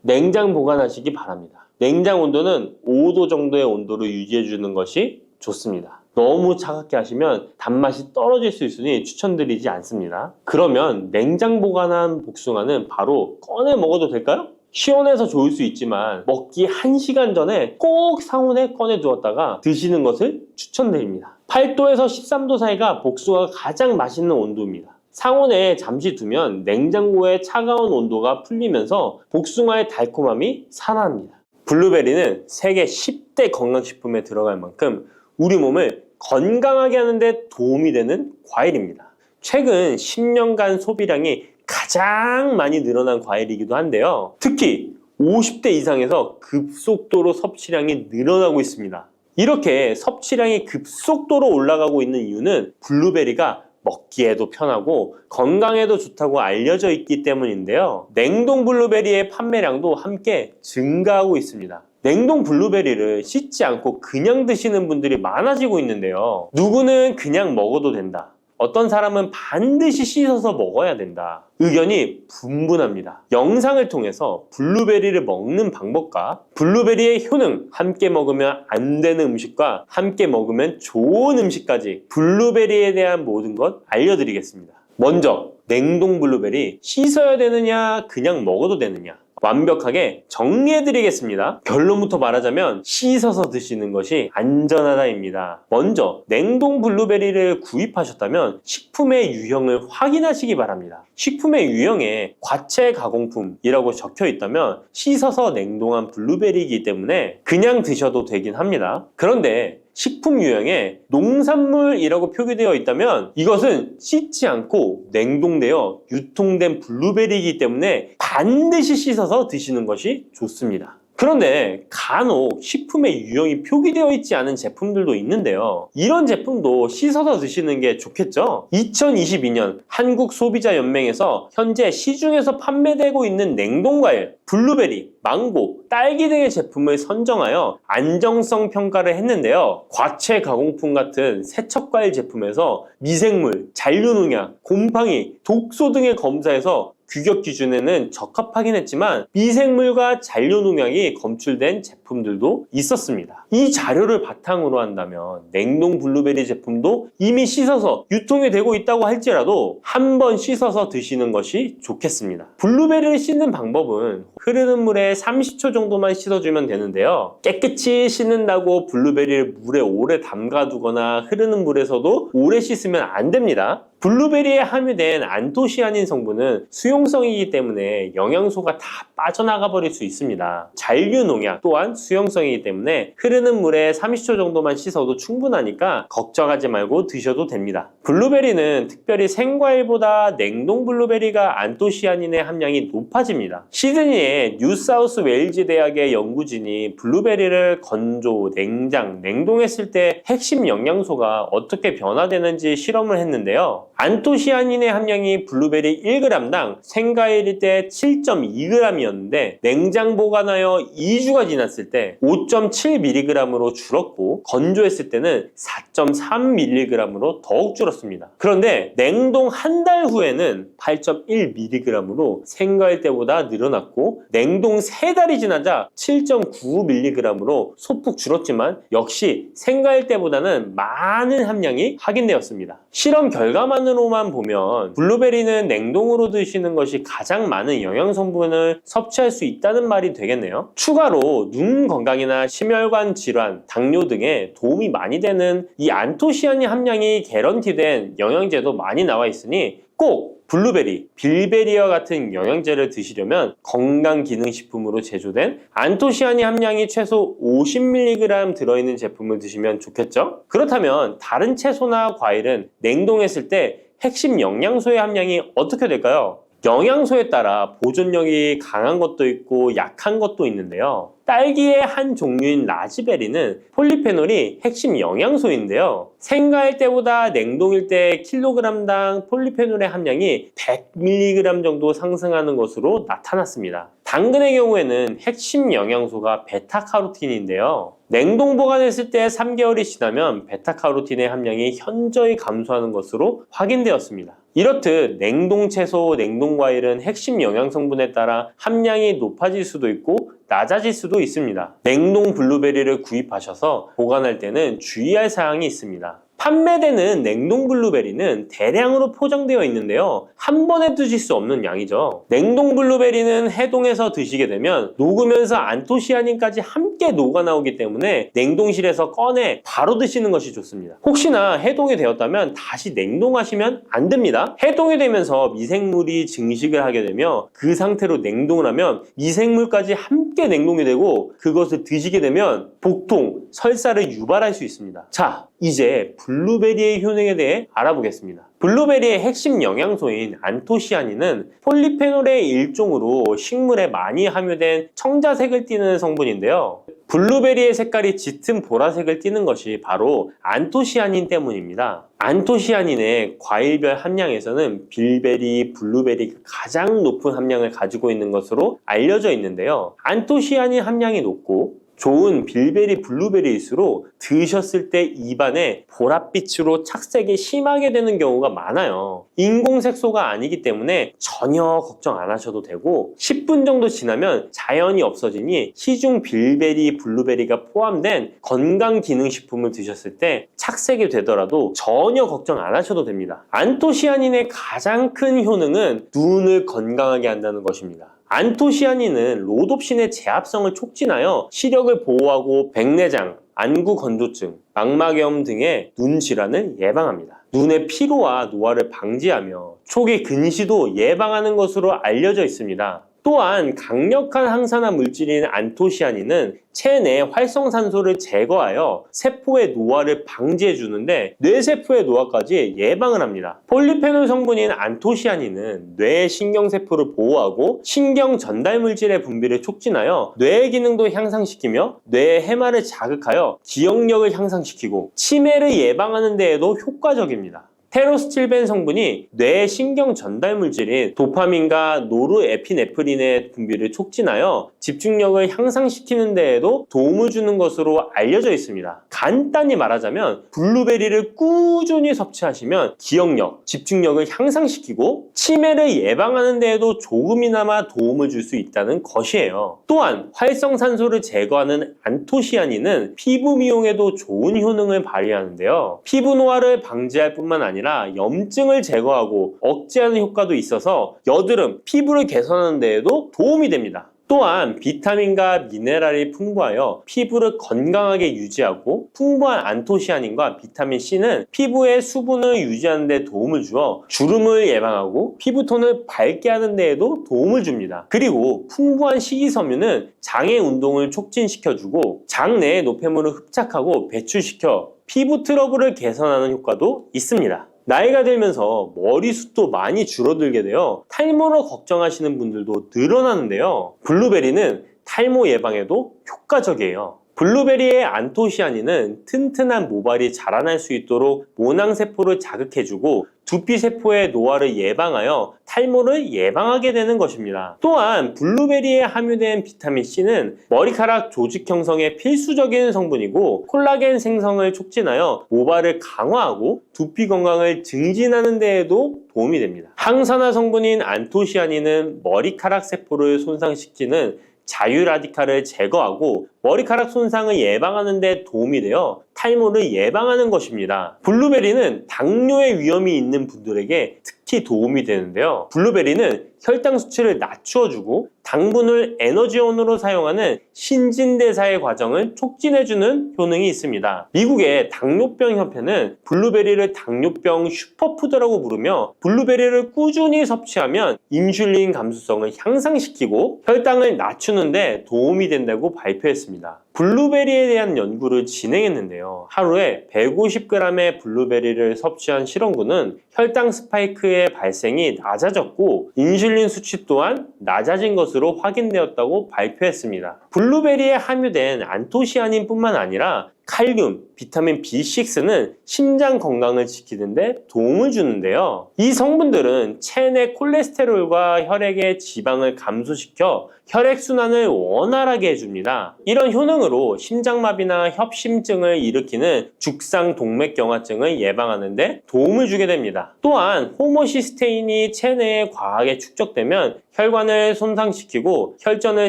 S1: 냉장 보관하시기 바랍니다. 냉장 온도는 5도 정도의 온도로 유지해 주는 것이 좋습니다. 너무 차갑게 하시면 단맛이 떨어질 수 있으니 추천드리지 않습니다. 그러면 냉장 보관한 복숭아는 바로 꺼내 먹어도 될까요? 시원해서 좋을 수 있지만 먹기 1시간 전에 꼭 상온에 꺼내 두었다가 드시는 것을 추천드립니다. 8도에서 13도 사이가 복숭아가 가장 맛있는 온도입니다. 상온에 잠시 두면 냉장고의 차가운 온도가 풀리면서 복숭아의 달콤함이 살아납니다. 블루베리는 세계 10대 건강식품에 들어갈 만큼 우리 몸을 건강하게 하는데 도움이 되는 과일입니다. 최근 10년간 소비량이 가장 많이 늘어난 과일이기도 한데요. 특히 50대 이상에서 급속도로 섭취량이 늘어나고 있습니다. 이렇게 섭취량이 급속도로 올라가고 있는 이유는 블루베리가 먹기에도 편하고 건강에도 좋다고 알려져 있기 때문인데요. 냉동 블루베리의 판매량도 함께 증가하고 있습니다. 냉동 블루베리를 씻지 않고 그냥 드시는 분들이 많아지고 있는데요. 누구는 그냥 먹어도 된다. 어떤 사람은 반드시 씻어서 먹어야 된다. 의견이 분분합니다. 영상을 통해서 블루베리를 먹는 방법과 블루베리의 효능, 함께 먹으면 안 되는 음식과 함께 먹으면 좋은 음식까지 블루베리에 대한 모든 것 알려드리겠습니다. 먼저 냉동 블루베리 씻어야 되느냐 그냥 먹어도 되느냐 완벽하게 정리해드리겠습니다. 결론부터 말하자면 씻어서 드시는 것이 안전하다입니다. 먼저 냉동 블루베리를 구입하셨다면 식품의 유형을 확인하시기 바랍니다. 식품의 유형에 과체 가공품이라고 적혀 있다면 씻어서 냉동한 블루베리이기 때문에 그냥 드셔도 되긴 합니다. 그런데 식품 유형에 농산물이라고 표기되어 있다면 이것은 씻지 않고 냉동되어 유통된 블루베리이기 때문에 반드시 씻어서 드시는 것이 좋습니다. 그런데 간혹 식품의 유형이 표기되어 있지 않은 제품들도 있는데요. 이런 제품도 씻어서 드시는 게 좋겠죠? 2022년 한국소비자연맹에서 현재 시중에서 판매되고 있는 냉동과일, 블루베리, 망고, 딸기 등의 제품을 선정하여 안정성 평가를 했는데요. 과체 가공품 같은 세척과일 제품에서 미생물, 잔류농약, 곰팡이, 독소 등의 검사에서 규격 기준에는 적합하긴 했지만 미생물과 잔류농약이 검출된 제품들도 있었습니다. 이 자료를 바탕으로 한다면 냉동 블루베리 제품도 이미 씻어서 유통이 되고 있다고 할지라도 한번 씻어서 드시는 것이 좋겠습니다. 블루베리를 씻는 방법은 흐르는 물에 30초 정도만 씻어주면 되는데요. 깨끗이 씻는다고 블루베리를 물에 오래 담가두거나 흐르는 물에서도 오래 씻으면 안 됩니다. 블루베리에 함유된 안토시아닌 성분은 수용성이기 때문에 영양소가 다 빠져나가 버릴 수 있습니다. 잔류농약 또한 수용성이기 때문에 흐르는 물에 30초 정도만 씻어도 충분하니까 걱정하지 말고 드셔도 됩니다. 블루베리는 특별히 생과일보다 냉동 블루베리가 안토시아닌의 함량이 높아집니다. 시드니의 뉴사우스 웨일즈 대학의 연구진이 블루베리를 건조, 냉장, 냉동했을 때 핵심 영양소가 어떻게 변화되는지 실험을 했는데요. 안토시아닌의 함량이 블루베리 1g당 생과일일 때 7.2g이었는데 냉장 보관하여 2주가 지났을 때 5.7mg으로 줄었고 건조했을 때는 4.3mg으로 더욱 줄었습니다. 그런데 냉동 한 달 후에는 8.1mg으로 생과일 때보다 늘어났고 냉동 3달이 지나자 7.9mg으로 소폭 줄었지만 역시 생과일 때보다는 많은 함량이 확인되었습니다. 실험 결과만으로만 보면 블루베리는 냉동으로 드시는 것이 가장 많은 영양 성분을 섭취할 수 있다는 말이 되겠네요. 추가로 눈 건강이나 심혈관 질환, 당뇨 등에 도움이 많이 되는 이 안토시아닌 함량이 개런티된 영양제도 많이 나와 있으니 꼭 블루베리, 빌베리와 같은 영양제를 드시려면 건강기능식품으로 제조된 안토시아닌 함량이 최소 50mg 들어있는 제품을 드시면 좋겠죠? 그렇다면 다른 채소나 과일은 냉동했을 때 핵심 영양소의 함량이 어떻게 될까요? 영양소에 따라 보존력이 강한 것도 있고 약한 것도 있는데요. 딸기의 한 종류인 라즈베리는 폴리페놀이 핵심 영양소인데요. 생과일 때보다 냉동일 때 킬로그램당 폴리페놀의 함량이 100mg 정도 상승하는 것으로 나타났습니다. 당근의 경우에는 핵심 영양소가 베타카로틴인데요. 냉동 보관했을 때 3개월이 지나면 베타카로틴의 함량이 현저히 감소하는 것으로 확인되었습니다. 이렇듯 냉동 채소, 냉동 과일은 핵심 영양 성분에 따라 함량이 높아질 수도 있고 낮아질 수도 있습니다. 냉동 블루베리를 구입하셔서 보관할 때는 주의할 사항이 있습니다. 판매되는 냉동 블루베리는 대량으로 포장되어 있는데요. 한 번에 드실 수 없는 양이죠. 냉동 블루베리는 해동해서 드시게 되면 녹으면서 안토시아닌까지 함께 녹아 나오기 때문에 냉동실에서 꺼내 바로 드시는 것이 좋습니다. 혹시나 해동이 되었다면 다시 냉동하시면 안 됩니다. 해동이 되면서 미생물이 증식을 하게 되며 그 상태로 냉동을 하면 미생물까지 함께 냉동이 되고 그것을 드시게 되면 복통, 설사를 유발할 수 있습니다. 자, 이제 블루베리의 효능에 대해 알아보겠습니다. 블루베리의 핵심 영양소인 안토시아닌은 폴리페놀의 일종으로 식물에 많이 함유된 청자색을 띠는 성분인데요. 블루베리의 색깔이 짙은 보라색을 띠는 것이 바로 안토시아닌 때문입니다. 안토시아닌의 과일별 함량에서는 빌베리, 블루베리가 가장 높은 함량을 가지고 있는 것으로 알려져 있는데요. 안토시아닌 함량이 높고 좋은 빌베리, 블루베리일수록 드셨을 때 입안에 보랏빛으로 착색이 심하게 되는 경우가 많아요. 인공색소가 아니기 때문에 전혀 걱정 안 하셔도 되고 10분 정도 지나면 자연히 없어지니 시중 빌베리, 블루베리가 포함된 건강기능식품을 드셨을 때 착색이 되더라도 전혀 걱정 안 하셔도 됩니다. 안토시아닌의 가장 큰 효능은 눈을 건강하게 한다는 것입니다. 안토시아닌은 로놉신의 제합성을 촉진하여 시력을 보호하고 백내장, 안구 건조증, 망막염 등의 눈 질환을 예방합니다. 눈의 피로와 노화를 방지하며 초기 근시도 예방하는 것으로 알려져 있습니다. 또한 강력한 항산화 물질인 안토시아닌은 체내 활성산소를 제거하여 세포의 노화를 방지해 주는데 뇌세포의 노화까지 예방을 합니다. 폴리페놀 성분인 안토시아닌은 뇌의 신경세포를 보호하고 신경 전달 물질의 분비를 촉진하여 뇌의 기능도 향상시키며 뇌의 해마를 자극하여 기억력을 향상시키고 치매를 예방하는 데에도 효과적입니다. 테로스틸벤 성분이 뇌의 신경 전달 물질인 도파민과 노르에피네프린의 분비를 촉진하여 집중력을 향상시키는 데에도 도움을 주는 것으로 알려져 있습니다. 간단히 말하자면 블루베리를 꾸준히 섭취하시면 기억력, 집중력을 향상시키고 치매를 예방하는 데에도 조금이나마 도움을 줄 수 있다는 것이에요. 또한 활성산소를 제거하는 안토시아닌은 피부 미용에도 좋은 효능을 발휘하는데요. 피부 노화를 방지할 뿐만 아니라 염증을 제거하고 억제하는 효과도 있어서 여드름, 피부를 개선하는 데에도 도움이 됩니다. 또한 비타민과 미네랄이 풍부하여 피부를 건강하게 유지하고 풍부한 안토시아닌과 비타민C는 피부의 수분을 유지하는 데 도움을 주어 주름을 예방하고 피부톤을 밝게 하는 데에도 도움을 줍니다. 그리고 풍부한 식이섬유는 장의 운동을 촉진시켜주고 장내의 노폐물을 흡착하고 배출시켜 피부 트러블을 개선하는 효과도 있습니다. 나이가 들면서 머리숱도 많이 줄어들게 되어 탈모로 걱정하시는 분들도 늘어나는데요. 블루베리는 탈모 예방에도 효과적이에요. 블루베리의 안토시아닌은 튼튼한 모발이 자라날 수 있도록 모낭세포를 자극해주고 두피세포의 노화를 예방하여 탈모를 예방하게 되는 것입니다. 또한 블루베리에 함유된 비타민C는 머리카락 조직 형성에 필수적인 성분이고 콜라겐 생성을 촉진하여 모발을 강화하고 두피 건강을 증진하는 데에도 도움이 됩니다. 항산화 성분인 안토시아닌은 머리카락 세포를 손상시키는 자유라디칼을 제거하고 머리카락 손상을 예방하는 데 도움이 되어 탈모를 예방하는 것입니다. 블루베리는 당뇨의 위험이 있는 분들에게 특히 도움이 되는데요. 블루베리는 혈당 수치를 낮추어주고 당분을 에너지원으로 사용하는 신진대사의 과정을 촉진해주는 효능이 있습니다. 미국의 당뇨병 협회는 블루베리를 당뇨병 슈퍼푸드라고 부르며 블루베리를 꾸준히 섭취하면 인슐린 감수성을 향상시키고 혈당을 낮추는 데 도움이 된다고 발표했습니다. 블루베리에 대한 연구를 진행했는데요. 하루에 150g의 블루베리를 섭취한 실험군은 혈당 스파이크의 발생이 낮아졌고 인슐린 수치 또한 낮아진 것으로 확인되었다고 발표했습니다. 블루베리에 함유된 안토시아닌뿐만 아니라 칼륨, 비타민 B6는 심장 건강을 지키는데 도움을 주는데요. 이 성분들은 체내 콜레스테롤과 혈액의 지방을 감소시켜 혈액순환을 원활하게 해줍니다. 이런 효능으로 심장마비나 협심증을 일으키는 죽상동맥경화증을 예방하는 데 도움을 주게 됩니다. 또한 호모시스테인이 체내에 과하게 축적되면 혈관을 손상시키고 혈전을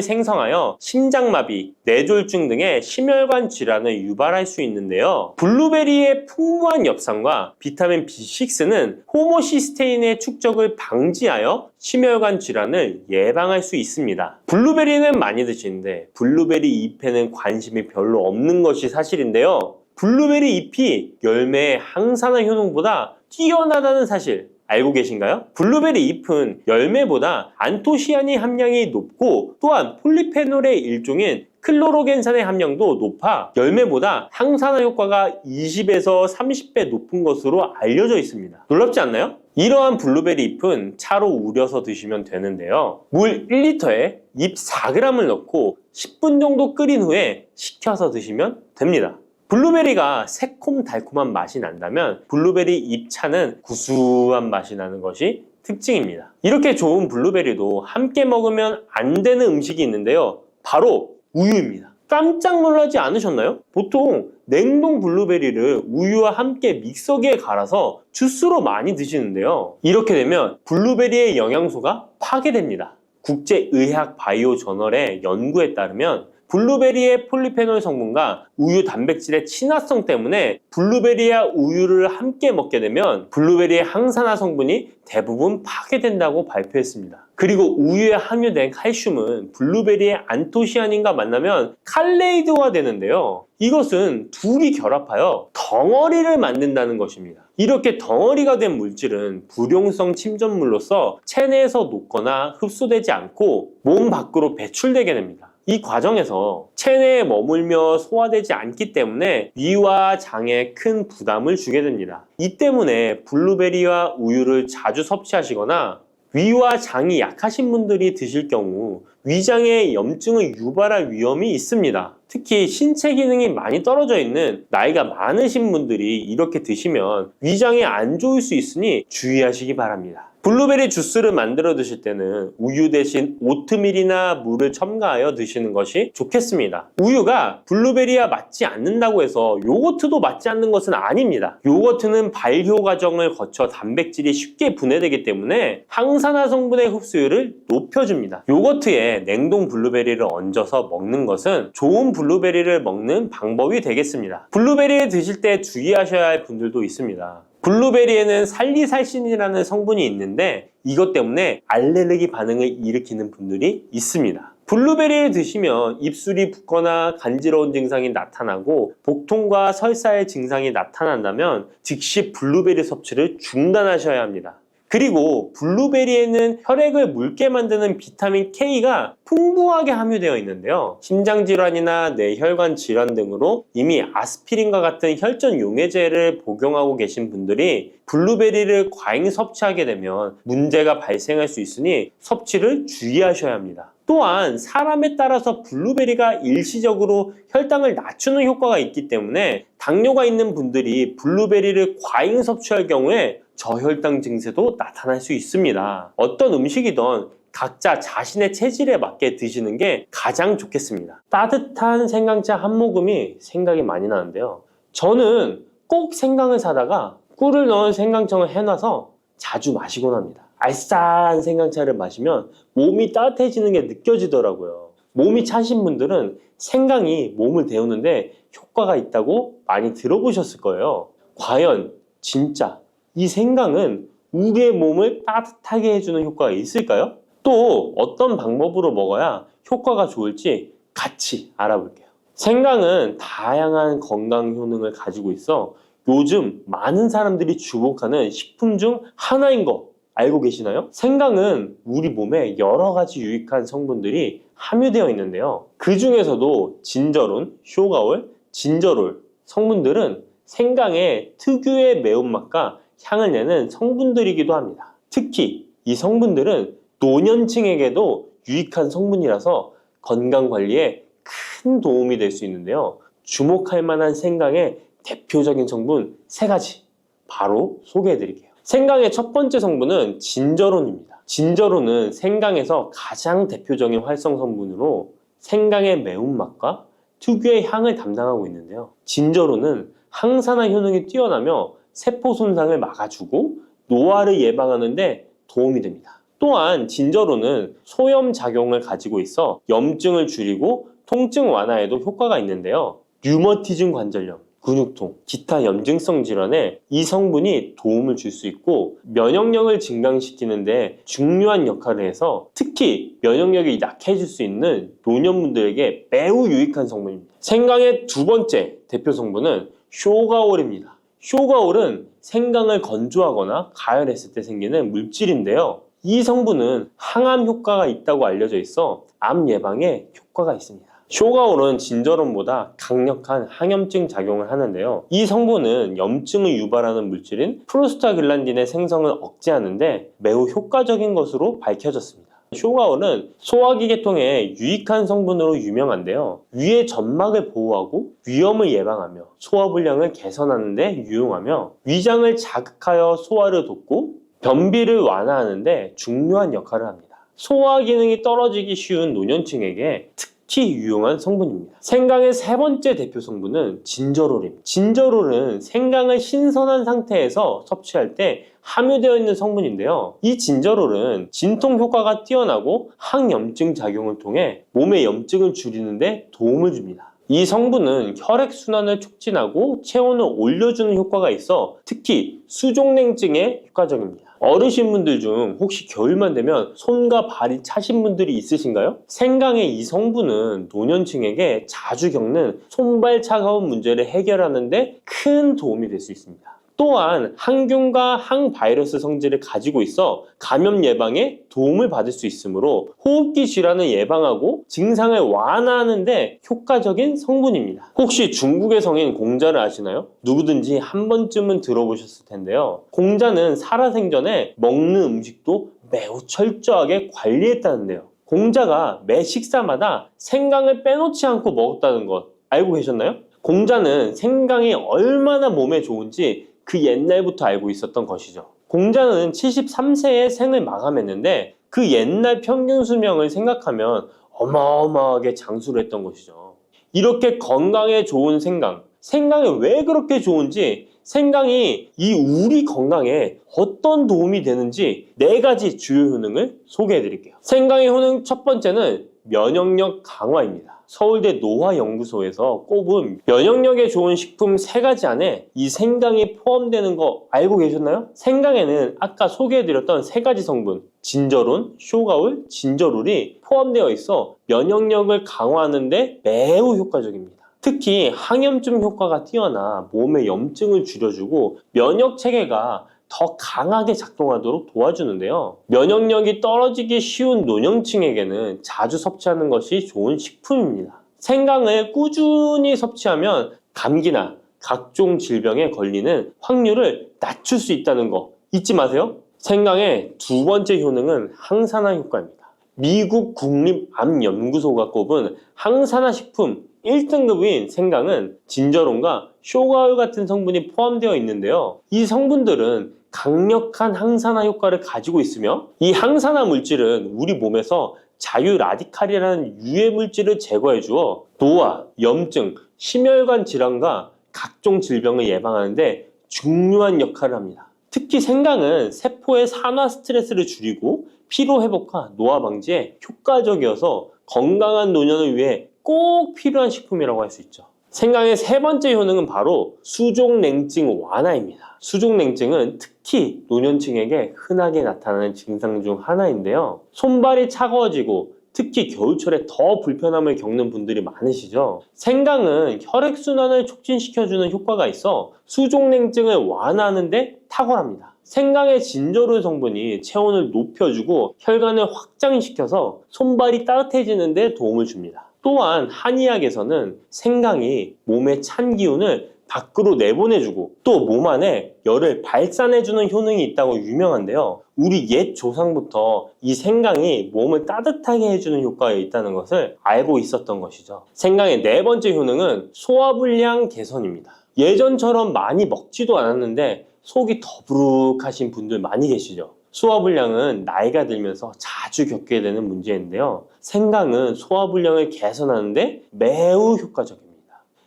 S1: 생성하여 심장마비, 뇌졸중 등의 심혈관 질환을 유발할 수 있는데요. 블루베리의 풍부한 엽산과 비타민 B6는 호모시스테인의 축적을 방지하여 심혈관 질환을 예방할 수 있습니다. 블루베리는 많이 드시는데 블루베리 잎에는 관심이 별로 없는 것이 사실인데요. 블루베리 잎이 열매의 항산화 효능보다 뛰어나다는 사실 알고 계신가요? 블루베리 잎은 열매보다 안토시아닌 함량이 높고 또한 폴리페놀의 일종인 클로로겐산의 함량도 높아 열매보다 항산화 효과가 20에서 30배 높은 것으로 알려져 있습니다. 놀랍지 않나요? 이러한 블루베리 잎은 차로 우려서 드시면 되는데요. 물 1리터에 잎 4g을 넣고 10분 정도 끓인 후에 식혀서 드시면 됩니다. 블루베리가 새콤달콤한 맛이 난다면 블루베리 잎차는 구수한 맛이 나는 것이 특징입니다. 이렇게 좋은 블루베리도 함께 먹으면 안 되는 음식이 있는데요. 바로 우유입니다. 깜짝 놀라지 않으셨나요? 보통 냉동 블루베리를 우유와 함께 믹서기에 갈아서 주스로 많이 드시는데요. 이렇게 되면 블루베리의 영양소가 파괴됩니다. 국제의학 바이오 저널의 연구에 따르면 블루베리의 폴리페놀 성분과 우유 단백질의 친화성 때문에 블루베리와 우유를 함께 먹게 되면 블루베리의 항산화 성분이 대부분 파괴된다고 발표했습니다. 그리고 우유에 함유된 칼슘은 블루베리의 안토시아닌과 만나면 칼레이드화 되는데요. 이것은 둘이 결합하여 덩어리를 만든다는 것입니다. 이렇게 덩어리가 된 물질은 불용성 침전물로서 체내에서 녹거나 흡수되지 않고 몸 밖으로 배출되게 됩니다. 이 과정에서 체내에 머물며 소화되지 않기 때문에 위와 장에 큰 부담을 주게 됩니다. 이 때문에 블루베리와 우유를 자주 섭취하시거나 위와 장이 약하신 분들이 드실 경우 위장에 염증을 유발할 위험이 있습니다. 특히 신체 기능이 많이 떨어져 있는 나이가 많으신 분들이 이렇게 드시면 위장에 안 좋을 수 있으니 주의하시기 바랍니다. 블루베리 주스를 만들어 드실 때는 우유 대신 오트밀이나 물을 첨가하여 드시는 것이 좋겠습니다. 우유가 블루베리와 맞지 않는다고 해서 요거트도 맞지 않는 것은 아닙니다. 요거트는 발효 과정을 거쳐 단백질이 쉽게 분해되기 때문에 항산화 성분의 흡수율을 높여줍니다. 요거트에 냉동 블루베리를 얹어서 먹는 것은 좋은 블루베리를 먹는 방법이 되겠습니다. 블루베리를 드실 때 주의하셔야 할 분들도 있습니다. 블루베리에는 살리살신이라는 성분이 있는데 이것 때문에 알레르기 반응을 일으키는 분들이 있습니다. 블루베리를 드시면 입술이 붓거나 간지러운 증상이 나타나고 복통과 설사의 증상이 나타난다면 즉시 블루베리 섭취를 중단하셔야 합니다. 그리고 블루베리에는 혈액을 묽게 만드는 비타민 K가 풍부하게 함유되어 있는데요. 심장질환이나 뇌혈관 질환 등으로 이미 아스피린과 같은 혈전 용해제를 복용하고 계신 분들이 블루베리를 과잉 섭취하게 되면 문제가 발생할 수 있으니 섭취를 주의하셔야 합니다. 또한 사람에 따라서 블루베리가 일시적으로 혈당을 낮추는 효과가 있기 때문에 당뇨가 있는 분들이 블루베리를 과잉 섭취할 경우에 저혈당 증세도 나타날 수 있습니다. 어떤 음식이든 각자 자신의 체질에 맞게 드시는 게 가장 좋겠습니다. 따뜻한 생강차 한 모금이 생각이 많이 나는데요. 저는 꼭 생강을 사다가 꿀을 넣은 생강청을 해놔서 자주 마시곤 합니다. 알싸한 생강차를 마시면 몸이 따뜻해지는 게 느껴지더라고요. 몸이 차신 분들은 생강이 몸을 데우는데 효과가 있다고 많이 들어보셨을 거예요. 과연 진짜 이 생강은 우리의 몸을 따뜻하게 해주는 효과가 있을까요? 또 어떤 방법으로 먹어야 효과가 좋을지 같이 알아볼게요. 생강은 다양한 건강 효능을 가지고 있어 요즘 많은 사람들이 주목하는 식품 중 하나인 거 알고 계시나요? 생강은 우리 몸에 여러 가지 유익한 성분들이 함유되어 있는데요. 그 중에서도 진저론, 쇼가올, 진저롤 성분들은 생강의 특유의 매운맛과 향을 내는 성분들이기도 합니다. 특히 이 성분들은 노년층에게도 유익한 성분이라서 건강관리에 큰 도움이 될 수 있는데요. 주목할 만한 생강의 대표적인 성분 3가지 바로 소개해 드릴게요. 생강의 첫 번째 성분은 진저론입니다. 진저론은 생강에서 가장 대표적인 활성 성분으로 생강의 매운맛과 특유의 향을 담당하고 있는데요. 진저론은 항산화 효능이 뛰어나며 세포 손상을 막아주고 노화를 예방하는 데 도움이 됩니다. 또한 진저론은 소염 작용을 가지고 있어 염증을 줄이고 통증 완화에도 효과가 있는데요. 류머티즘 관절염, 근육통, 기타 염증성 질환에 이 성분이 도움을 줄 수 있고 면역력을 증강시키는데 중요한 역할을 해서 특히 면역력이 약해질 수 있는 노년분들에게 매우 유익한 성분입니다. 생강의 두 번째 대표 성분은 쇼가올입니다. 쇼가올은 생강을 건조하거나 가열했을 때 생기는 물질인데요. 이 성분은 항암 효과가 있다고 알려져 있어 암 예방에 효과가 있습니다. 쇼가올은 진저론보다 강력한 항염증 작용을 하는데요. 이 성분은 염증을 유발하는 물질인 프로스타글란딘의 생성을 억제하는데 매우 효과적인 것으로 밝혀졌습니다. 쇼가올은 소화기 계통에 유익한 성분으로 유명한데요. 위의 점막을 보호하고 위염을 예방하며 소화불량을 개선하는 데 유용하며 위장을 자극하여 소화를 돕고 변비를 완화하는 데 중요한 역할을 합니다. 소화 기능이 떨어지기 쉬운 노년층에게 특히 유용한 성분입니다. 생강의 세 번째 대표 성분은 진저롤입니다. 진저롤은 생강을 신선한 상태에서 섭취할 때 함유되어 있는 성분인데요. 이 진저롤은 진통 효과가 뛰어나고 항염증 작용을 통해 몸의 염증을 줄이는 데 도움을 줍니다. 이 성분은 혈액순환을 촉진하고 체온을 올려주는 효과가 있어 특히 수족냉증에 효과적입니다. 어르신분들 중 혹시 겨울만 되면 손과 발이 차신 분들이 있으신가요? 생강의 이 성분은 노년층에게 자주 겪는 손발 차가운 문제를 해결하는 데 큰 도움이 될 수 있습니다. 또한 항균과 항바이러스 성질을 가지고 있어 감염 예방에 도움을 받을 수 있으므로 호흡기 질환을 예방하고 증상을 완화하는 데 효과적인 성분입니다. 혹시 중국의 성인 공자를 아시나요? 누구든지 한 번쯤은 들어보셨을 텐데요. 공자는 살아생전에 먹는 음식도 매우 철저하게 관리했다는데요. 공자가 매 식사마다 생강을 빼놓지 않고 먹었다는 것 알고 계셨나요? 공자는 생강이 얼마나 몸에 좋은지 그 옛날부터 알고 있었던 것이죠. 공자는 73세에 생을 마감했는데 그 옛날 평균 수명을 생각하면 어마어마하게 장수를 했던 것이죠. 이렇게 건강에 좋은 생강이 왜 그렇게 좋은지, 생강이 이 우리 건강에 어떤 도움이 되는지 4가지 주요 효능을 소개해 드릴게요. 생강의 효능 첫 번째는 면역력 강화입니다. 서울대 노화연구소에서 꼽은 면역력에 좋은 식품 3가지 안에 이 생강이 포함되는 거 알고 계셨나요? 생강에는 아까 소개해드렸던 3가지 성분 진저론, 쇼가올, 진저롤이 포함되어 있어 면역력을 강화하는 데 매우 효과적입니다. 특히 항염증 효과가 뛰어나 몸의 염증을 줄여주고 면역 체계가 더 강하게 작동하도록 도와주는데요. 면역력이 떨어지기 쉬운 노년층에게는 자주 섭취하는 것이 좋은 식품입니다. 생강을 꾸준히 섭취하면 감기나 각종 질병에 걸리는 확률을 낮출 수 있다는 거 잊지 마세요. 생강의 두 번째 효능은 항산화 효과입니다. 미국 국립암연구소가 꼽은 항산화 식품 1등급인 생강은 진저론과 쇼가올 같은 성분이 포함되어 있는데요. 이 성분들은 강력한 항산화 효과를 가지고 있으며 이 항산화 물질은 우리 몸에서 자유라디칼이라는 유해 물질을 제거해 주어 노화, 염증, 심혈관 질환과 각종 질병을 예방하는 데 중요한 역할을 합니다. 특히 생강은 세포의 산화 스트레스를 줄이고 피로 회복과 노화 방지에 효과적이어서 건강한 노년을 위해 꼭 필요한 식품이라고 할 수 있죠. 생강의 세 번째 효능은 바로 수족냉증 완화입니다. 수족냉증은 특히 노년층에게 흔하게 나타나는 증상 중 하나인데요. 손발이 차가워지고 특히 겨울철에 더 불편함을 겪는 분들이 많으시죠. 생강은 혈액순환을 촉진시켜주는 효과가 있어 수족냉증을 완화하는 데 탁월합니다. 생강의 진저롤 성분이 체온을 높여주고 혈관을 확장시켜서 손발이 따뜻해지는 데 도움을 줍니다. 또한 한의학에서는 생강이 몸의 찬 기운을 밖으로 내보내주고 또 몸 안에 열을 발산해주는 효능이 있다고 유명한데요. 우리 옛 조상부터 이 생강이 몸을 따뜻하게 해주는 효과가 있다는 것을 알고 있었던 것이죠. 생강의 네 번째 효능은 소화불량 개선입니다. 예전처럼 많이 먹지도 않았는데 속이 더부룩하신 분들 많이 계시죠. 소화불량은 나이가 들면서 자주 겪게 되는 문제인데요. 생강은 소화불량을 개선하는데 매우 효과적입니다.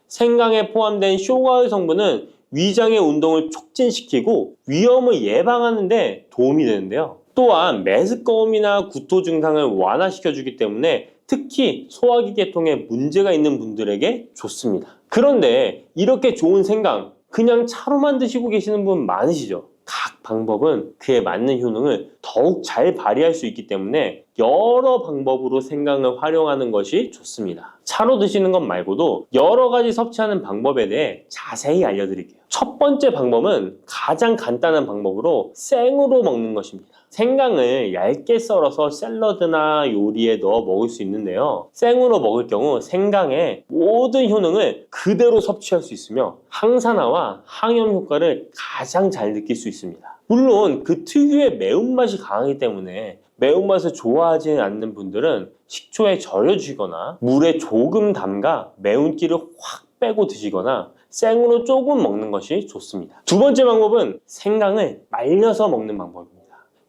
S1: 생강에 포함된 쇼가의 성분은 위장의 운동을 촉진시키고 위염을 예방하는 데 도움이 되는데요. 또한 메스꺼움이나 구토 증상을 완화시켜주기 때문에 특히 소화기 계통에 문제가 있는 분들에게 좋습니다. 그런데 이렇게 좋은 생강 그냥 차로만 드시고 계시는 분 많으시죠? 각 방법은 그에 맞는 효능을 더욱 잘 발휘할 수 있기 때문에 여러 방법으로 생강을 활용하는 것이 좋습니다. 차로 드시는 것 말고도 여러 가지 섭취하는 방법에 대해 자세히 알려드릴게요. 첫 번째 방법은 가장 간단한 방법으로 생으로 먹는 것입니다. 생강을 얇게 썰어서 샐러드나 요리에 넣어 먹을 수 있는데요. 생으로 먹을 경우 생강의 모든 효능을 그대로 섭취할 수 있으며 항산화와 항염 효과를 가장 잘 느낄 수 있습니다. 물론 그 특유의 매운맛이 강하기 때문에 매운맛을 좋아하지 않는 분들은 식초에 절여주시거나 물에 조금 담가 매운기를 확 빼고 드시거나 생으로 조금 먹는 것이 좋습니다. 두 번째 방법은 생강을 말려서 먹는 방법입니다.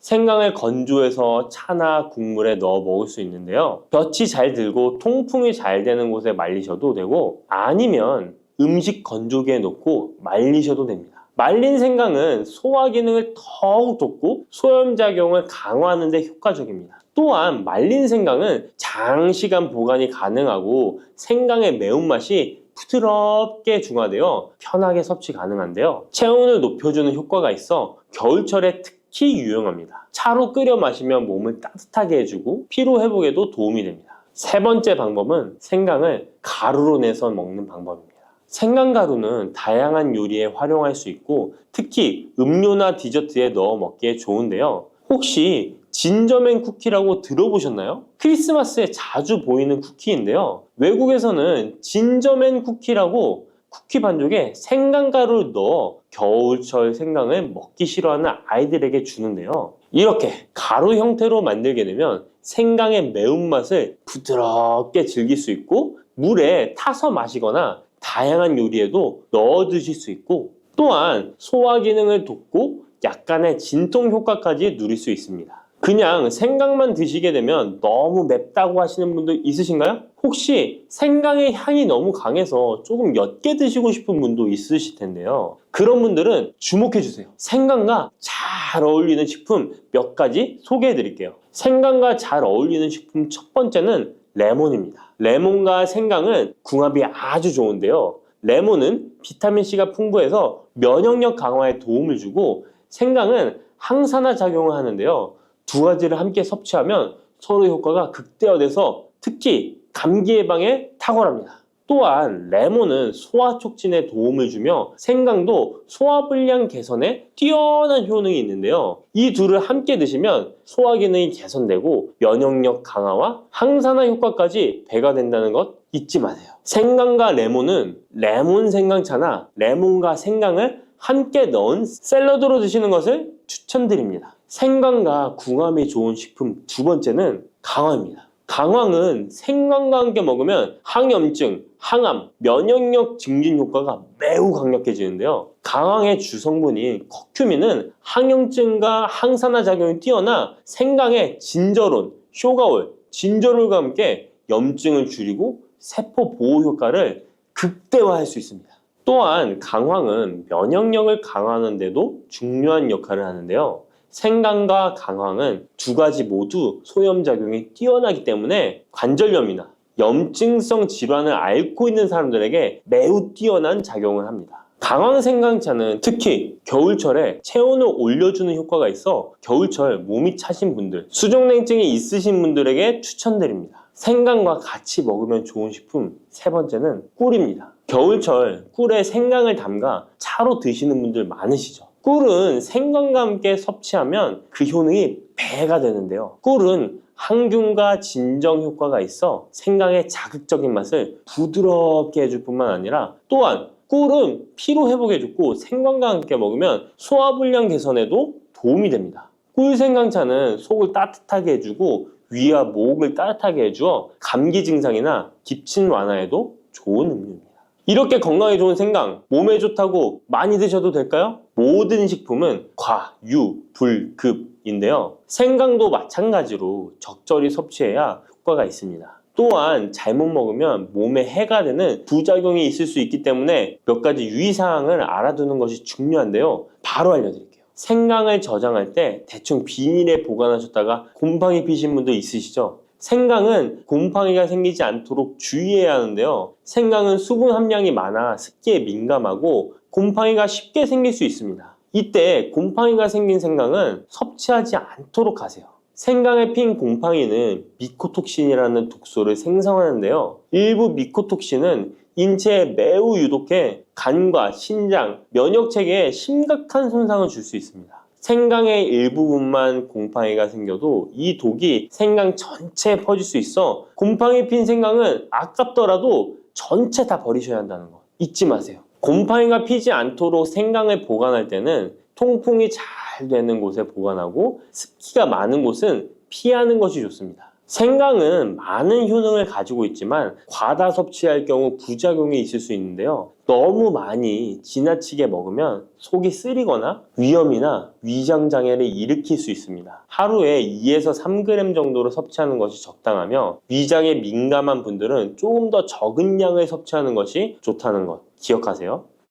S1: 생강을 건조해서 차나 국물에 넣어 먹을 수 있는데요. 볕이 잘 들고 통풍이 잘 되는 곳에 말리셔도 되고 아니면 음식 건조기에 넣고 말리셔도 됩니다. 말린 생강은 소화 기능을 더욱 돋고 소염작용을 강화하는 데 효과적입니다. 또한 말린 생강은 장시간 보관이 가능하고 생강의 매운맛이 부드럽게 중화되어 편하게 섭취 가능한데요. 체온을 높여주는 효과가 있어 겨울철에 특히 유용합니다. 차로 끓여 마시면 몸을 따뜻하게 해주고 피로 회복에도 도움이 됩니다. 세 번째 방법은 생강을 가루로 내서 먹는 방법입니다. 생강가루는 다양한 요리에 활용할 수 있고 특히 음료나 디저트에 넣어 먹기에 좋은데요. 혹시 진저맨 쿠키라고 들어보셨나요? 크리스마스에 자주 보이는 쿠키인데요. 외국에서는 진저맨 쿠키라고 쿠키 반죽에 생강가루를 넣어 겨울철 생강을 먹기 싫어하는 아이들에게 주는데요. 이렇게 가루 형태로 만들게 되면 생강의 매운맛을 부드럽게 즐길 수 있고 물에 타서 마시거나 다양한 요리에도 넣어 드실 수 있고 또한 소화 기능을 돕고 약간의 진통 효과까지 누릴 수 있습니다. 그냥 생강만 드시게 되면 너무 맵다고 하시는 분들 있으신가요? 혹시 생강의 향이 너무 강해서 조금 옅게 드시고 싶은 분도 있으실 텐데요. 그런 분들은 주목해 주세요. 생강과 잘 어울리는 식품 몇 가지 소개해 드릴게요. 생강과 잘 어울리는 식품 첫 번째는 레몬입니다. 레몬과 생강은 궁합이 아주 좋은데요. 레몬은 비타민C가 풍부해서 면역력 강화에 도움을 주고 생강은 항산화 작용을 하는데요. 두 가지를 함께 섭취하면 서로 효과가 극대화돼서 특히 감기 예방에 탁월합니다. 또한 레몬은 소화 촉진에 도움을 주며 생강도 소화불량 개선에 뛰어난 효능이 있는데요. 이 둘을 함께 드시면 소화 기능이 개선되고 면역력 강화와 항산화 효과까지 배가 된다는 것 잊지 마세요. 생강과 레몬은 레몬 생강차나 레몬과 생강을 함께 넣은 샐러드로 드시는 것을 추천드립니다. 생강과 궁합이 좋은 식품 두 번째는 강황입니다. 강황은 생강과 함께 먹으면 항염증, 항암, 면역력 증진 효과가 매우 강력해지는데요. 강황의 주성분인 커큐민은 항염증과 항산화 작용이 뛰어나 생강의 진저론, 쇼가올, 진저롤과 함께 염증을 줄이고 세포 보호 효과를 극대화할 수 있습니다. 또한 강황은 면역력을 강화하는 데도 중요한 역할을 하는데요. 생강과 강황은 두 가지 모두 소염작용이 뛰어나기 때문에 관절염이나 염증성 질환을 앓고 있는 사람들에게 매우 뛰어난 작용을 합니다. 강황 생강차는 특히 겨울철에 체온을 올려주는 효과가 있어 겨울철 몸이 차신 분들, 수족냉증이 있으신 분들에게 추천드립니다. 생강과 같이 먹으면 좋은 식품 세 번째는 꿀입니다. 겨울철 꿀에 생강을 담가 차로 드시는 분들 많으시죠? 꿀은 생강과 함께 섭취하면 그 효능이 배가 되는데요. 꿀은 항균과 진정 효과가 있어 생강의 자극적인 맛을 부드럽게 해줄 뿐만 아니라 또한 꿀은 피로 회복에 좋고 생강과 함께 먹으면 소화불량 개선에도 도움이 됩니다. 꿀 생강차는 속을 따뜻하게 해주고 위와 목을 따뜻하게 해주어 감기 증상이나 기침 완화에도 좋은 음료입니다. 이렇게 건강에 좋은 생강, 몸에 좋다고 많이 드셔도 될까요? 모든 식품은 과, 유, 불, 급인데요. 생강도 마찬가지로 적절히 섭취해야 효과가 있습니다. 또한 잘못 먹으면 몸에 해가 되는 부작용이 있을 수 있기 때문에 몇 가지 유의사항을 알아두는 것이 중요한데요. 바로 알려드릴게요. 생강을 저장할 때 대충 비닐에 보관하셨다가 곰팡이 피신 분도 있으시죠? 생강은 곰팡이가 생기지 않도록 주의해야 하는데요. 생강은 수분 함량이 많아 습기에 민감하고 곰팡이가 쉽게 생길 수 있습니다. 이때 곰팡이가 생긴 생강은 섭취하지 않도록 하세요. 생강에 핀 곰팡이는 미코톡신이라는 독소를 생성하는데요. 일부 미코톡신은 인체에 매우 유독해 간과 신장, 면역체계에 심각한 손상을 줄 수 있습니다. 생강의 일부분만 곰팡이가 생겨도 이 독이 생강 전체에 퍼질 수 있어 곰팡이 핀 생강은 아깝더라도 전체 다 버리셔야 한다는 거 잊지 마세요. 곰팡이가 피지 않도록 생강을 보관할 때는 통풍이 잘 되는 곳에 보관하고 습기가 많은 곳은 피하는 것이 좋습니다. 생강은 많은 효능을 가지고 있지만 과다 섭취할 경우 부작용이 있을 수 있는데요. 너무 많이 지나치게 먹으면 속이 쓰리거나 위염이나 위장장애를 일으킬 수 있습니다. 하루에 2에서 3g 정도로 섭취하는 것이 적당하며 위장에 민감한 분들은 조금 더 적은 양을 섭취하는 것이 좋다는 것 기억하세요.